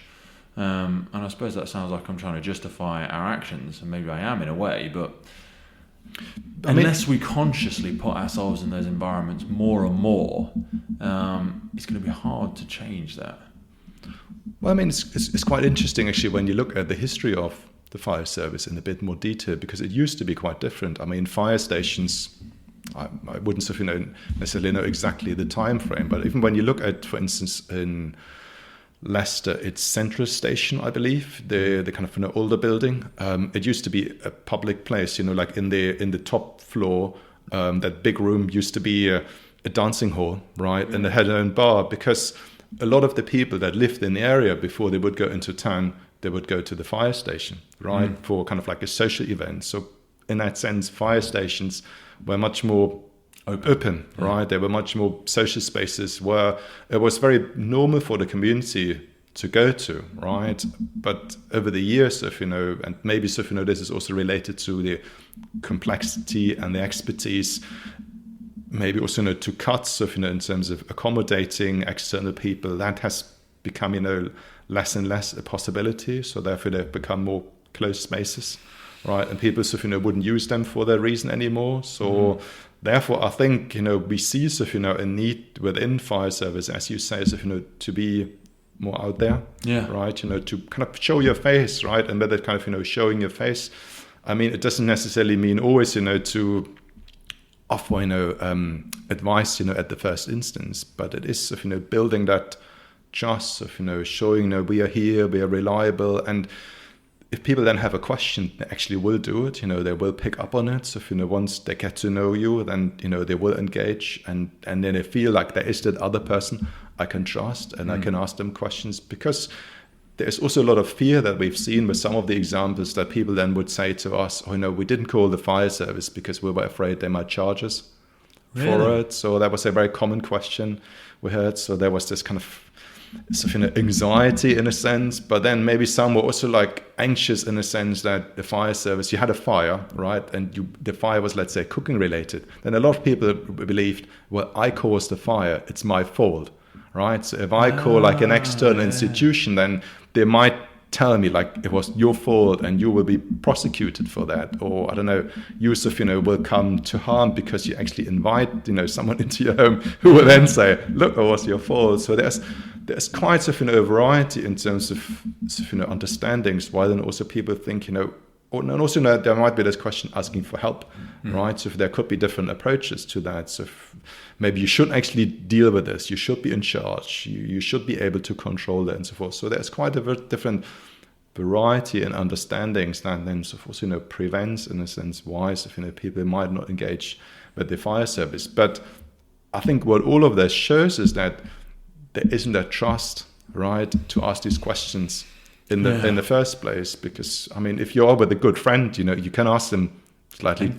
And I suppose that sounds like I'm trying to justify our actions, and maybe I am in a way, but unless we consciously put ourselves in those environments more and more, it's going to be hard to change that. Well, it's quite interesting actually when you look at the history of the fire service in a bit more detail, because it used to be quite different. Fire stations, I wouldn't necessarily know exactly the time frame, but even when you look at, for instance, in Leicester, it's Central Station, I believe, the kind of older building. It used to be a public place, like in the top floor, that big room used to be a dancing hall, right? And they had their own bar, because a lot of the people that lived in the area before they would go into town they would go to the fire station, right, for kind of like a social event. So in that sense, fire stations were much more open, right? They were much more social spaces where it was very normal for the community to go to, right? But over the years, and maybe this is also related to the complexity and the expertise, maybe also to cuts in terms of accommodating external people, that has become less and less a possibility. So therefore they've become more closed spaces, right? And people wouldn't use them for that reason anymore. So therefore I think we see a need within fire service, as you say, to be more out there, right? To kind of show your face, right? And with that kind of showing your face, I mean, it doesn't necessarily mean always to offer advice at the first instance, but it is building that trust of showing we are here, we are reliable, and if people then have a question, they actually will do it. They will pick up on it. So once they get to know you, then they will engage, and then they feel like there is that other person I can trust, and I can ask them questions, because there's also a lot of fear that we've seen with some of the examples that people then would say to us, "Oh no, we didn't call the fire service because we were afraid they might charge us for it." So that was a very common question we heard. So there was this kind of anxiety in a sense, but then maybe some were also like anxious in a sense that the fire service, you had a fire, right, and the fire was, let's say, cooking related. Then a lot of people believed, well, I caused the fire, it's my fault, right? So if I call like an external institution, then they might tell me like it was your fault and you will be prosecuted for that, or I don't know, you will come to harm because you actually invite someone into your home who will then say, look, it was your fault. So there's quite a variety in terms of understandings, while then also people think and also there might be this question asking for help, right? So there could be different approaches to that. So maybe you should actually deal with this, you should be in charge, you should be able to control that and so forth. So there's quite a different variety in understandings that then so forth prevents in a sense why people might not engage with the fire service. But I think what all of this shows is that there isn't that trust, right, to ask these questions in the first place. Because I mean, if you're with a good friend, you can ask them slightly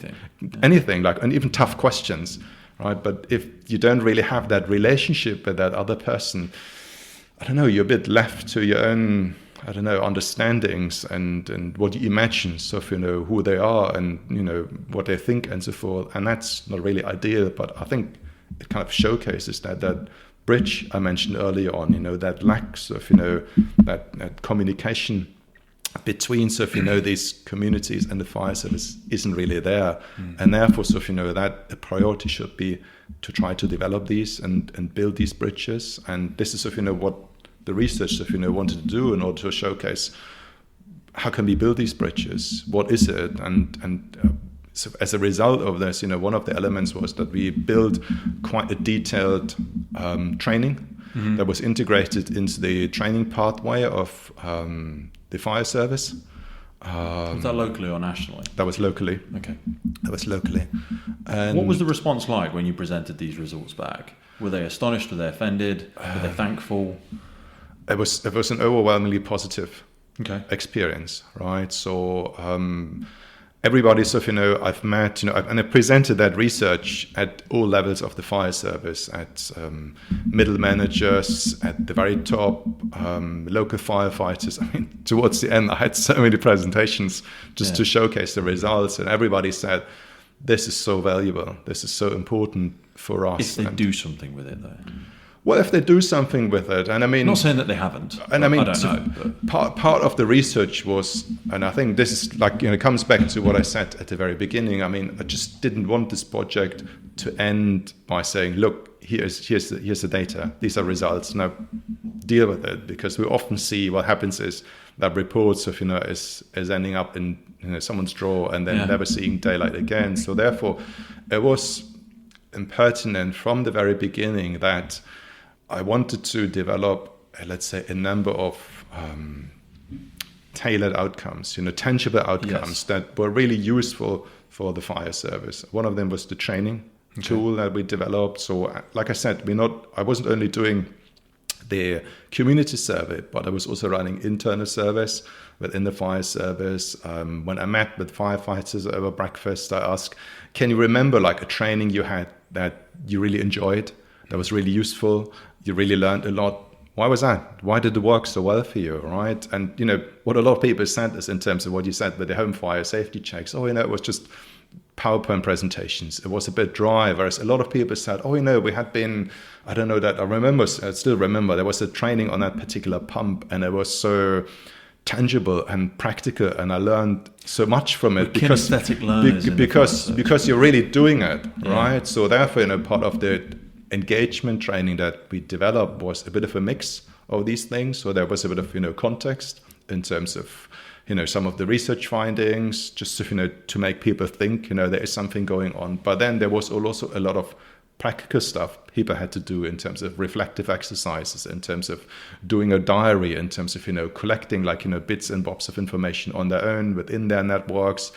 anything, like, and even tough questions, right? But if you don't really have that relationship with that other person, I don't know, you're a bit left to your own, I don't know, understandings and what you imagine, so who they are and what they think and so forth. And that's not really ideal, but I think it kind of showcases that bridge I mentioned earlier on, that lacks of that communication between these communities and the fire service isn't really there. And therefore that a priority should be to try to develop these and build these bridges. And this is what the research wanted to do in order to showcase how can we build these bridges, what is it, and so as a result of this, one of the elements was that we built quite a detailed training that was integrated into the training pathway of the fire service. Was that locally or nationally? That was locally. Okay. That was locally. And what was the response like when you presented these results back? Were they astonished? Were they offended? Were they thankful? It was an overwhelmingly positive experience, right? So everybody I've met, and I presented that research at all levels of the fire service, at middle managers, at the very top, local firefighters. I mean, towards the end, I had so many presentations just to showcase the results, and everybody said, this is so valuable, this is so important for us. If they do something with it, though. Well, if they do something with it, and I mean, not saying that they haven't, and I mean, I don't know. But part of the research was, and I think this is like it comes back to what I said at the very beginning. I mean, I just didn't want this project to end by saying, "Look, here's the data. These are results. Now deal with it." Because we often see what happens is that reports of is ending up in someone's drawer and then never seeing daylight again. So therefore, it was impertinent from the very beginning that I wanted to develop, let's say, a number of tailored outcomes, tangible outcomes that were really useful for the fire service. One of them was the training tool that we developed. So, like I said, I wasn't only doing the community survey, but I was also running internal surveys within the fire service. When I met with firefighters over breakfast, I asked, can you remember like a training you had that you really enjoyed, that was really useful, you really learned a lot? Why was that? Why did it work so well for you, right? And, what a lot of people said is in terms of what you said with the home fire safety checks, it was just PowerPoint presentations. It was a bit dry, whereas a lot of people said, we had been, I still remember, there was a training on that particular pump, and it was so tangible and practical, and I learned so much from it because you're really doing it, right? So therefore, part of the engagement training that we developed was a bit of a mix of these things. So there was a bit of context in terms of some of the research findings, just to make people think there is something going on. But then there was also a lot of practical stuff people had to do in terms of reflective exercises, in terms of doing a diary, in terms of collecting bits and bobs of information on their own within their networks,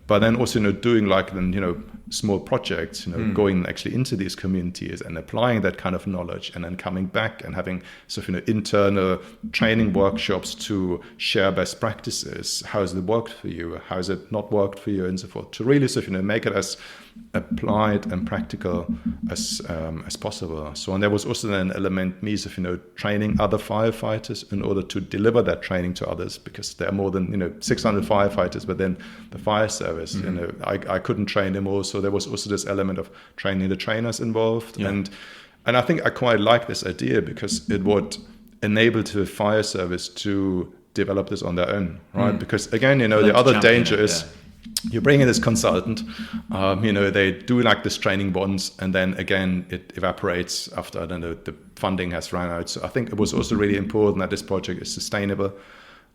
but then also doing small projects, going actually into these communities and applying that kind of knowledge, and then coming back and having internal training workshops to share best practices. How has it worked for you? How has it not worked for you, and so forth, to really make it as applied and practical as possible. So, and there was also an element, me, of training other firefighters in order to deliver that training to others, because there are more than 600 firefighters within the fire service. I couldn't train them all, so there was also this element of training the trainers involved. And I think I quite like this idea, because it would enable the fire service to develop this on their own, right? Because again, the other danger is you bring in this consultant, they do this training once, and then again it evaporates after the funding has run out. So I think it was also really important that this project is sustainable.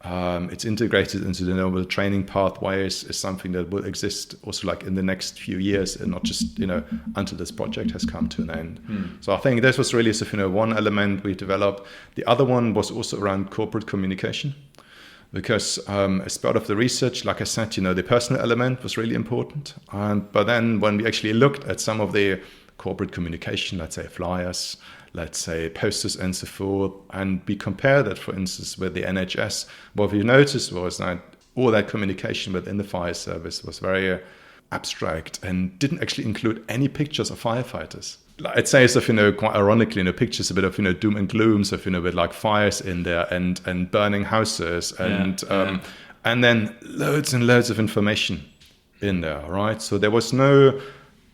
It's integrated into the normal training pathways, is something that will exist also in the next few years, and not just until this project has come to an end. So I think this was really one element we developed. The other one was also around corporate communication, because as part of the research, like I said, the personal element was really important. But then when we actually looked at some of the corporate communication, let's say flyers, let's say posters and so forth, and we compared that, for instance, with the NHS, what we noticed was that all that communication within the fire service was very abstract and didn't actually include any pictures of firefighters. I'd say, quite ironically, pictures a bit of, doom and gloom, so, with fires in there and burning houses and then loads and loads of information in there, right? So there was no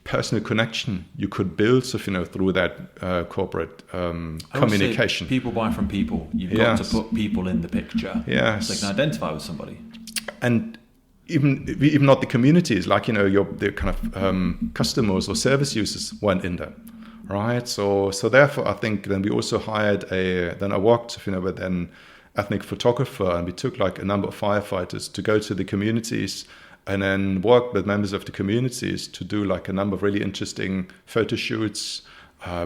personal connection you could build, through that corporate communication. People buy from people. You've got to put people in the picture. Yes. So they can identify with somebody. And even not the communities, the kind of customers or service users weren't in there, right? So therefore, I think then we also hired I worked with an ethnic photographer, and we took a number of firefighters to go to the communities and then work with members of the communities to do a number of really interesting photo shoots,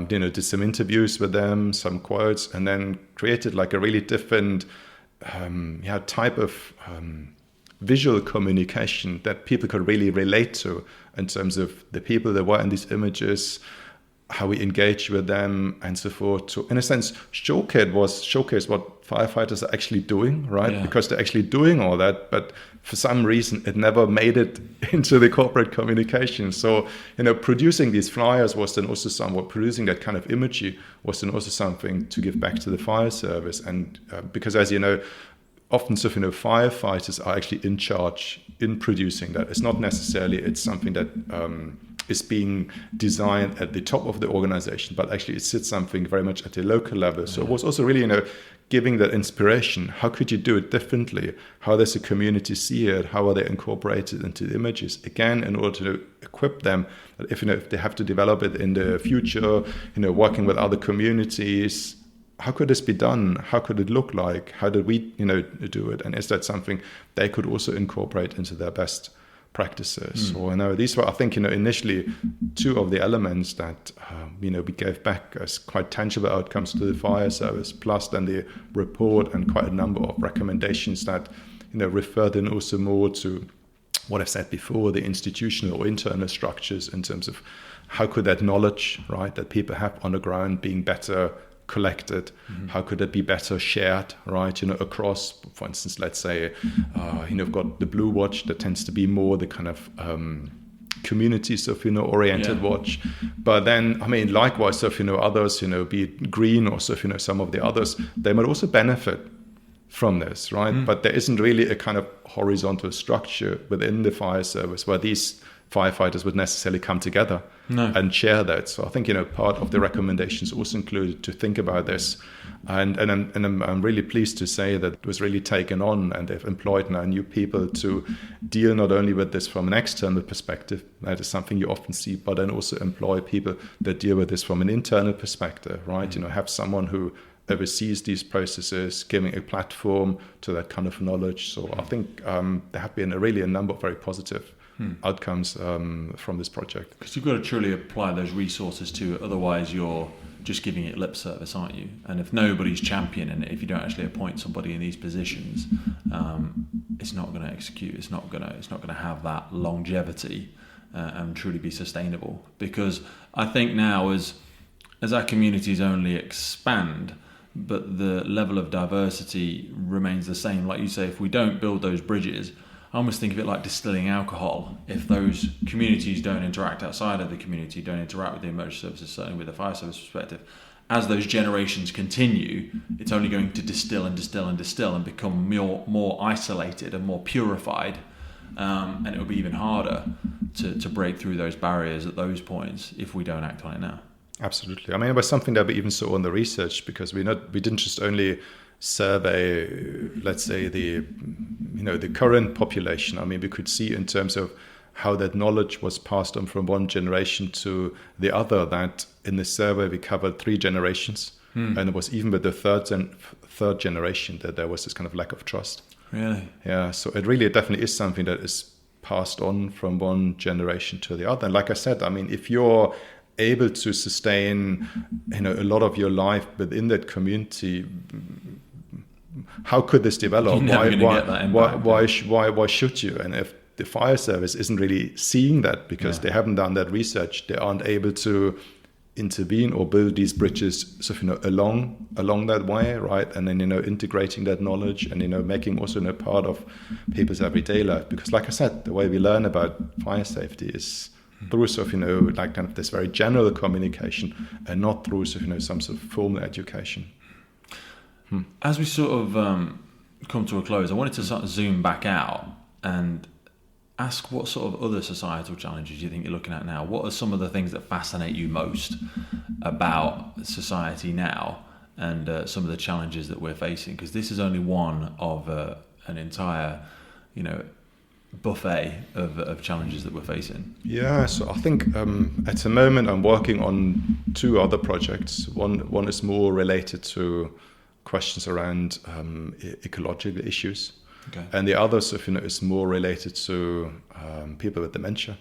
did some interviews with them, some quotes, and then created a really different type of visual communication that people could really relate to, in terms of the people that were in these images, how we engage with them, and so forth, to, in a sense, showcase what firefighters are actually doing, right? Yeah. Because they're actually doing all that, but for some reason it never made it into the corporate communication. So, producing these flyers was then also somewhat, producing that kind of imagery was then also something to give back to the fire service. And because, as you know, often firefighters are actually in charge in producing that. It's not necessarily, it's something that is being designed at the top of the organization, but actually it sits something very much at the local level. So it was also really, giving that inspiration. How could you do it differently? How does the community see it? How are they incorporated into the images? Again, in order to equip them, that if they have to develop it in the future, working with other communities, how could this be done? How could it look like? How did we, do it? And is that something they could also incorporate into their best practices? So these were, I think, initially two of the elements that we gave back as quite tangible outcomes to the fire service, plus then the report and quite a number of recommendations that refer then also more to what I've said before, the institutional or internal structures, in terms of how could that knowledge, right, that people have on the ground being better collected? How could it be better shared, right? Across, for instance, let's say, you've got the Blue Watch that tends to be more the kind of community sort of, oriented watch. But then, I mean, likewise, sort of, others, be it Green or sort of, some of the others, they might also benefit from this, right? But there isn't really a kind of horizontal structure within the fire service where these firefighters would necessarily come together and share that. So I think, part of the recommendations also included to think about this. And I'm really pleased to say that it was really taken on, and they've employed now new people to deal not only with this from an external perspective, that is something you often see, but then also employ people that deal with this from an internal perspective, right? Have someone who oversees these processes, giving a platform to that kind of knowledge. So I think there have been a number of very positive outcomes from this project. Because you've got to truly apply those resources to it, otherwise you're just giving it lip service, aren't you? And if nobody's championing it, if you don't actually appoint somebody in these positions, it's not going to execute. It's not going to have that longevity and truly be sustainable. Because I think now, as our communities only expand, but the level of diversity remains the same. Like you say, if we don't build those bridges, I almost think of it like distilling alcohol. If those communities don't interact outside of the community, don't interact with the emergency services, certainly with the fire service perspective, as those generations continue, it's only going to distill and become more isolated and more purified. And it will be even harder to break through those barriers at those points if we don't act on it now. Absolutely. I mean, it was something that we even saw in the research, because we didn't just only survey, let's say, the current population. I mean, we could see in terms of how that knowledge was passed on from one generation to the other, that in the survey we covered 3 generations. And it was even with the third generation that there was this kind of lack of trust. Really? Yeah. So it definitely is something that is passed on from one generation to the other. And like I said, I mean, if you're able to sustain, a lot of your life within that community, how could this develop? Why should you? And if the fire service isn't really seeing that because they haven't done that research, they aren't able to intervene or build these bridges, so along that way, right? And then integrating that knowledge and making also part of people's everyday life. Because like I said, the way we learn about fire safety is through sort of like kind of this very general communication, and not through sort of some sort of formal education. As we sort of come to a close, I wanted to sort of zoom back out and ask what sort of other societal challenges you think you're looking at now. What are some of the things that fascinate you most about society now, and some of the challenges that we're facing? Because this is only one of an entire, buffet of challenges that we're facing. Yeah, so I think at the moment I'm working on 2 other projects. One is more related to questions around ecological issues. Okay. And the other is more related to people with dementia.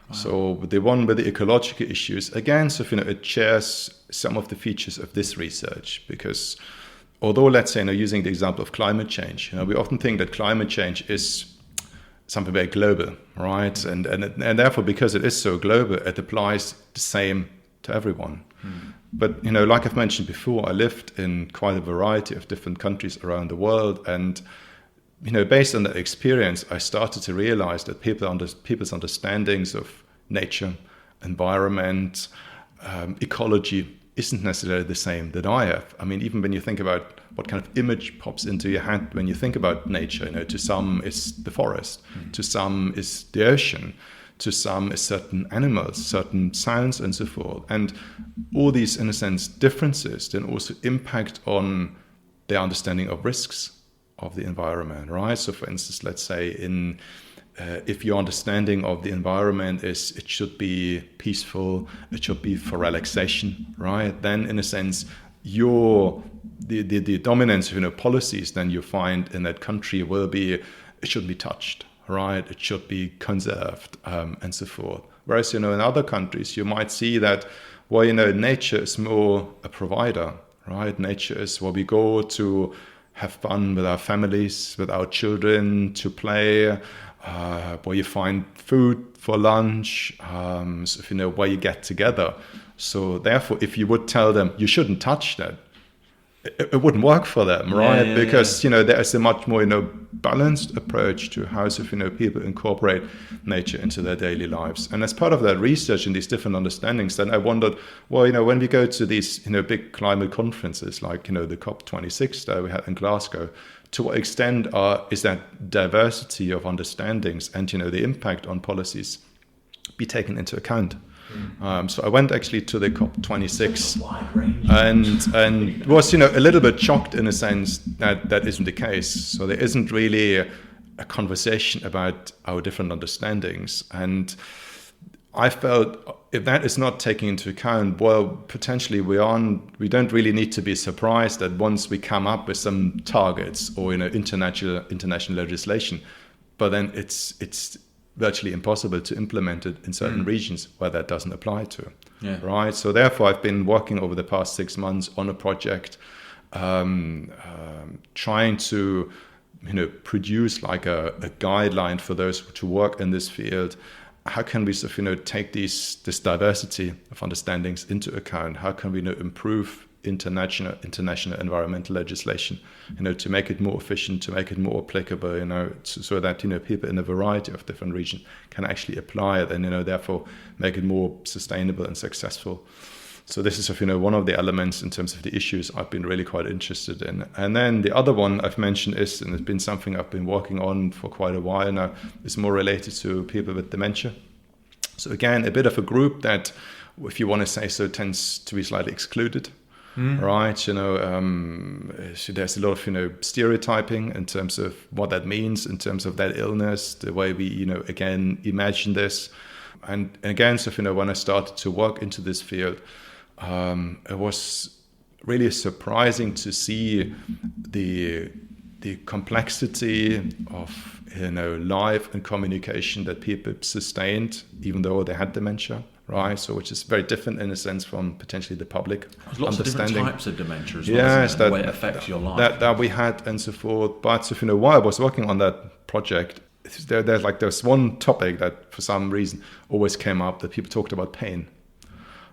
Wow. So the one with the ecological issues, again, it shares some of the features of this research, because although, let's say, using the example of climate change, we often think that climate change is something very global, right? And therefore, because it is so global, it applies the same to everyone. But, like I've mentioned before, I lived in quite a variety of different countries around the world, and based on that experience, I started to realize that people's understandings of nature, environment, ecology isn't necessarily the same that I have. I mean, even when you think about what kind of image pops into your head when you think about nature, to some is the forest, to some is the ocean, to some is certain animals, certain sounds, and so forth. And all these, in a sense, differences then also impact on their understanding of risks of the environment, right? So for instance, let's say if your understanding of the environment is it should be peaceful, it should be for relaxation, right? Then in a sense, the dominance of policies then you find in that country will be it shouldn't be touched, right? It should be conserved, and so forth. Whereas in other countries you might see that nature is more a provider, right? Nature is where we go to have fun with our families, with our children, to play, where you find food for lunch, where you get together. So therefore, if you would tell them you shouldn't touch that, it wouldn't work for them, right? Because there is a much more balanced approach to how people incorporate nature into their daily lives. And as part of that research and these different understandings, then I wondered, well, when we go to these big climate conferences like the COP26 that we had in Glasgow, to what extent is that diversity of understandings and the impact on policies be taken into account? So I went actually to the COP26 and was a little bit shocked in a sense that isn't the case. So there isn't really a conversation about our different understandings, and I felt if that is not taken into account, well, potentially we don't really need to be surprised that once we come up with some targets or international legislation, but then it's virtually impossible to implement it in certain regions where that doesn't apply to. Yeah. Right. So therefore, I've been working over the past 6 months on a project, trying to produce like a guideline for those to work in this field. How can we take this diversity of understandings into account? How can we improve international environmental legislation, to make it more efficient, to make it more applicable, so that people in a variety of different regions can actually apply it, and therefore make it more sustainable and successful. So this is one of the elements in terms of the issues I've been really quite interested in. And then the other one I've mentioned is, and it's been something I've been working on for quite a while now, is more related to people with dementia. So again, a bit of a group that, if you want to say so, tends to be slightly excluded. Right, so there's a lot of stereotyping in terms of what that means, in terms of that illness, the way we again imagine this, and again, so when I started to work into this field, it was really surprising to see the complexity of life and communication that people sustained, even though they had dementia. Right, so which is very different in a sense from potentially the public There's lots of different types of dementia as well, yes, the way it affects your life. That we had and so forth. But so, while I was working on that project, there's one topic that for some reason always came up, that people talked about pain,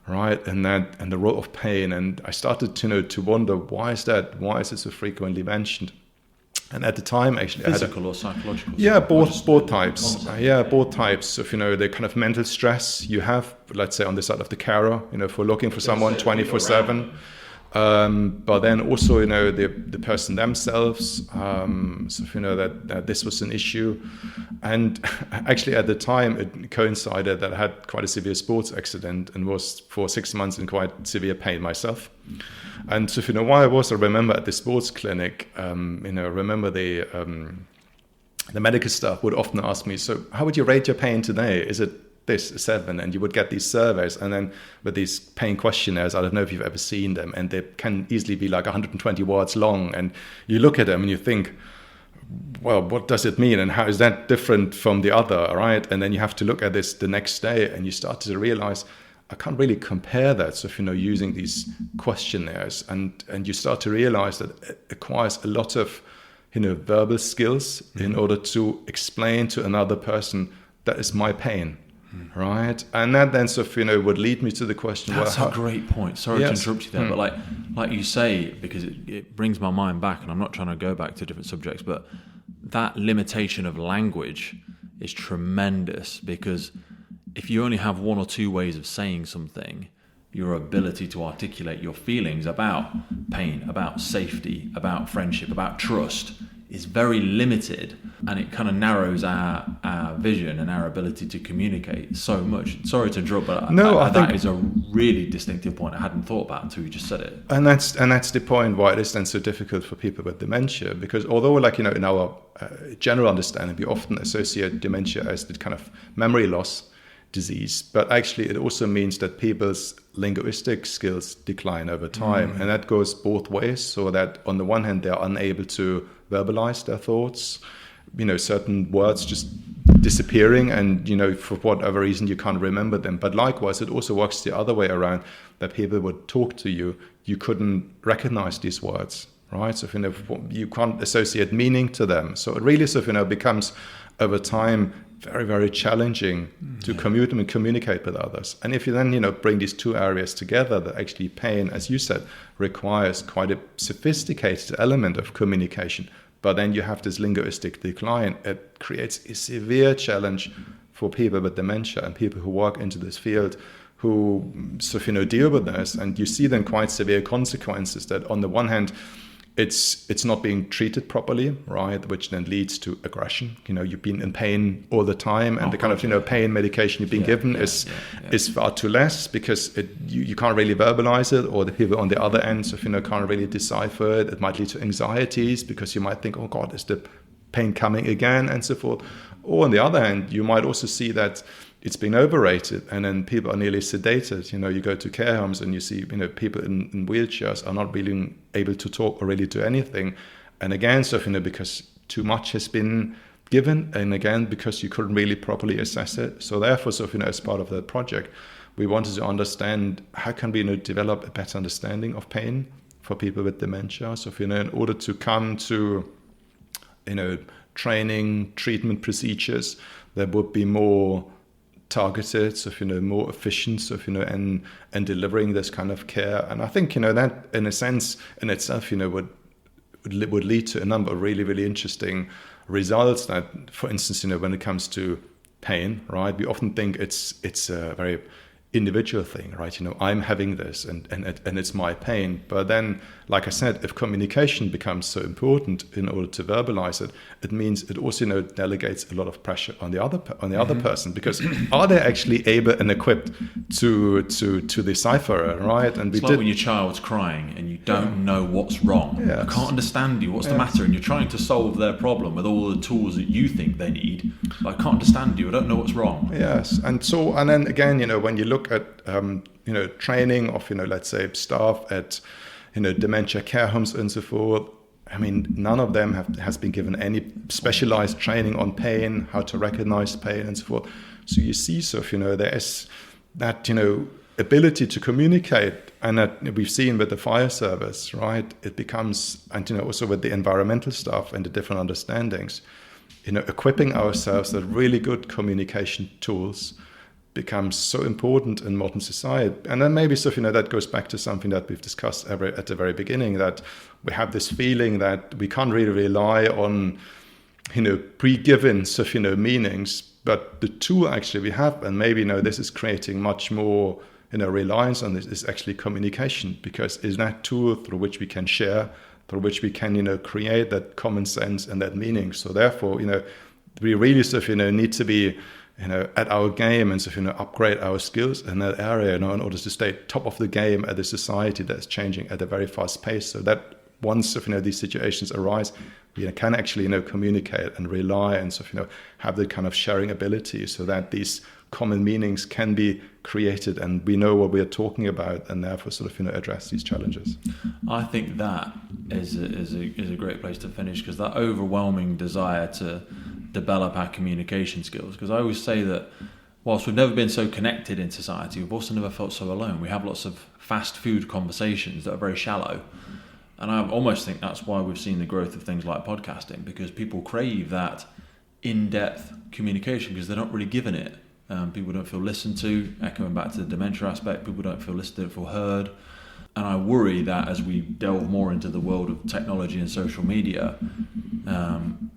right, and the role of pain. And I started to wonder, why is that? Why is it so frequently mentioned? And at the time, actually, physical or psychological? Yeah, both types. Both types of the kind of mental stress you have, let's say on the side of the carer, for looking for someone 24/7. But then also the person themselves. So that this was an issue, and actually at the time it coincided that I had quite a severe sports accident and was for 6 months in quite severe pain myself. And so while I remember at the sports clinic, remember the medical staff would often ask me, so how would you rate your pain today? Is it this 7? And you would get these surveys, and then with these pain questionnaires, I don't know if you've ever seen them, and they can easily be like 120 words long, and you look at them and you think, well, what does it mean, and how is that different from the other, right? And then you have to look at this the next day, and you start to realize, I can't really compare that. So using these questionnaires, and you start to realize that it requires a lot of verbal skills in order to explain to another person, that is my pain. Right, and that then would lead me to the question. That's a great point. Sorry to interrupt you there, but like you say, because it brings my mind back, and I'm not trying to go back to different subjects, but that limitation of language is tremendous, because if you only have one or two ways of saying something, your ability to articulate your feelings about pain, about safety, about friendship, about trust is very limited, and it kind of narrows our vision and our ability to communicate so much. Sorry to interrupt, but that is a really distinctive point I hadn't thought about until you just said it. And that's the point why it is then so difficult for people with dementia, because although in our general understanding, we often associate dementia as the kind of memory loss disease, but actually it also means that people's linguistic skills decline over time, and that goes both ways. So that on the one hand, they're unable to verbalize their thoughts, certain words just disappearing, and for whatever reason you can't remember them. But likewise, it also works the other way around, that people would talk to you, you couldn't recognize these words, right? So you can't associate meaning to them. So it really becomes over time very, very challenging to communicate with others. And if you then, bring these two areas together, that actually pain, as you said, requires quite a sophisticated element of communication, but then you have this linguistic decline, it creates a severe challenge for people with dementia and people who walk into this field who deal with this. And you see then quite severe consequences that on the one hand, it's not being treated properly, right? Which then leads to aggression. You've been in pain all the time, and the kind of pain medication you've been given is far too less because you can't really verbalize it, or the people on the other end can't really decipher it. It might lead to anxieties because you might think, oh God, is the pain coming again, and so forth. Or on the other hand, you might also see that it's been overrated, and then people are nearly sedated. You go to care homes and you see, people in wheelchairs are not really able to talk or really do anything. And again, because too much has been given, and again, because you couldn't really properly assess it. So therefore, as part of that project, we wanted to understand how can we develop a better understanding of pain for people with dementia. So, in order to come to, training, treatment procedures that would be more targeted, more efficient, and delivering this kind of care. And I think, that in a sense in itself, would lead to a number of really, really interesting results. That, for instance, when it comes to pain, right, we often think it's a very individual thing, right? I'm having this and it's my pain. But then, like I said, if communication becomes so important in order to verbalize it, it means it also delegates a lot of pressure on the other person, because are they actually able and equipped to decipher it, right? And it's like when your child's crying and you don't know what's wrong. Yes. I can't understand you. What's the matter? And you're trying to solve their problem with all the tools that you think they need. But I can't understand you. I don't know what's wrong. Yes, and then again, when you look at training of let's say staff at dementia care homes and so forth, I mean, none of them has been given any specialized training on pain, how to recognize pain and so forth. So you see, there is that ability to communicate, and that we've seen with the fire service, right? It becomes, and also with the environmental stuff and the different understandings, equipping ourselves with really good communication tools becomes so important in modern society. And then maybe that goes back to something that we've discussed at the very beginning, that we have this feeling that we can't really rely on pre-given meanings, but the tool actually we have, and maybe this is creating much more reliance on this, is actually communication, because it's that tool through which we can share, through which we can create that common sense and that meaning. So therefore we really need to be at our game and upgrade our skills in that area, in order to stay top of the game at a society that's changing at a very fast pace. So that once these situations arise, we can actually communicate and rely and have the kind of sharing ability, so that these common meanings can be created and we know what we are talking about, and therefore address these challenges. I think that is a great place to finish, because that overwhelming desire to develop our communication skills, because I always say that whilst we've never been so connected in society, we've also never felt so alone. We have lots of fast food conversations that are very shallow, and I almost think that's why we've seen the growth of things like podcasting, because people crave that in-depth communication because they're not really given it. People don't feel listened to. Echoing back to the dementia aspect, people don't feel listened to, don't feel heard. And I worry that as we delve more into the world of technology and social media,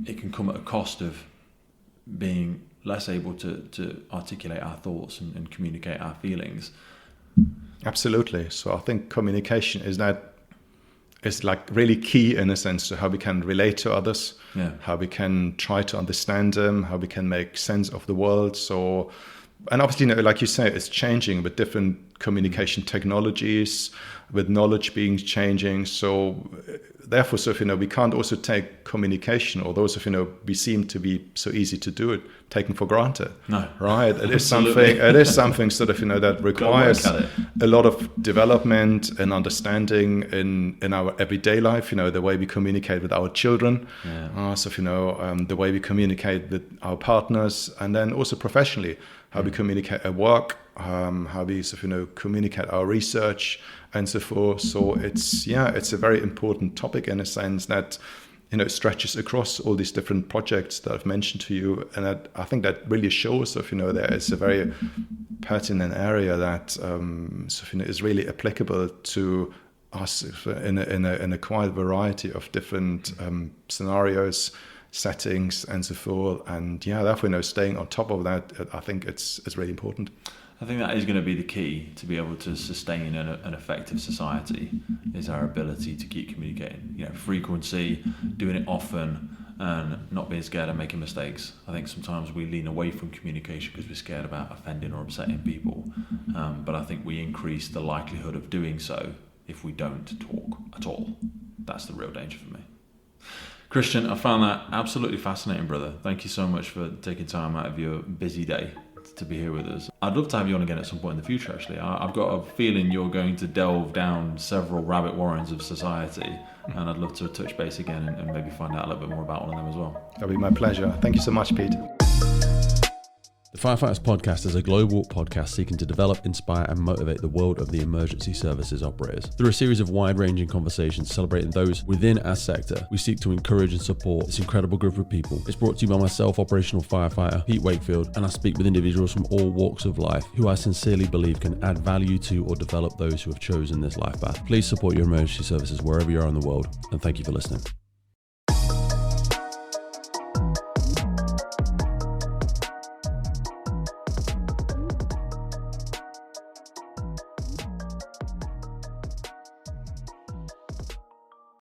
it can come at a cost of being less able to articulate our thoughts and communicate our feelings. Absolutely. So I think communication is like really key in a sense to how we can relate to others, how we can try to understand them, how we can make sense of the world. So, and obviously, like you say, it's changing with different communication technologies, with knowledge being changing. So therefore, we can't also take communication, or those we seem to be so easy to do it, taken for granted. No, right? It is something. It is something that requires a lot of development and understanding in our everyday life. The way we communicate with our children, the way we communicate with our partners, and then also professionally, how we communicate at work, how we communicate our research and so forth. So it's a very important topic in a sense that stretches across all these different projects that I've mentioned to you. And I think that really shows there is a very pertinent area that is really applicable to us in a quite variety of different scenarios, settings, and so forth. And therefore, staying on top of that, I think it's really important. I think that is going to be the key to be able to sustain an effective society, is our ability to keep communicating. Frequency, doing it often, and not being scared of making mistakes. I think sometimes we lean away from communication because we're scared about offending or upsetting people. But I think we increase the likelihood of doing so if we don't talk at all. That's the real danger for me. Christian, I found that absolutely fascinating, brother. Thank you so much for taking time out of your busy day to be here with us. I'd love to have you on again at some point in the future, actually. I've got a feeling you're going to delve down several rabbit warrens of society, and I'd love to touch base again and maybe find out a little bit more about one of them as well. That'll be my pleasure. Thank you so much, Pete. The Firefighters podcast is a global podcast seeking to develop, inspire, and motivate the world of the emergency services operators. Through a series of wide-ranging conversations celebrating those within our sector, we seek to encourage and support this incredible group of people. It's brought to you by myself, operational firefighter Pete Wakefield, and I speak with individuals from all walks of life who I sincerely believe can add value to or develop those who have chosen this life path. Please support your emergency services wherever you are in the world, and thank you for listening.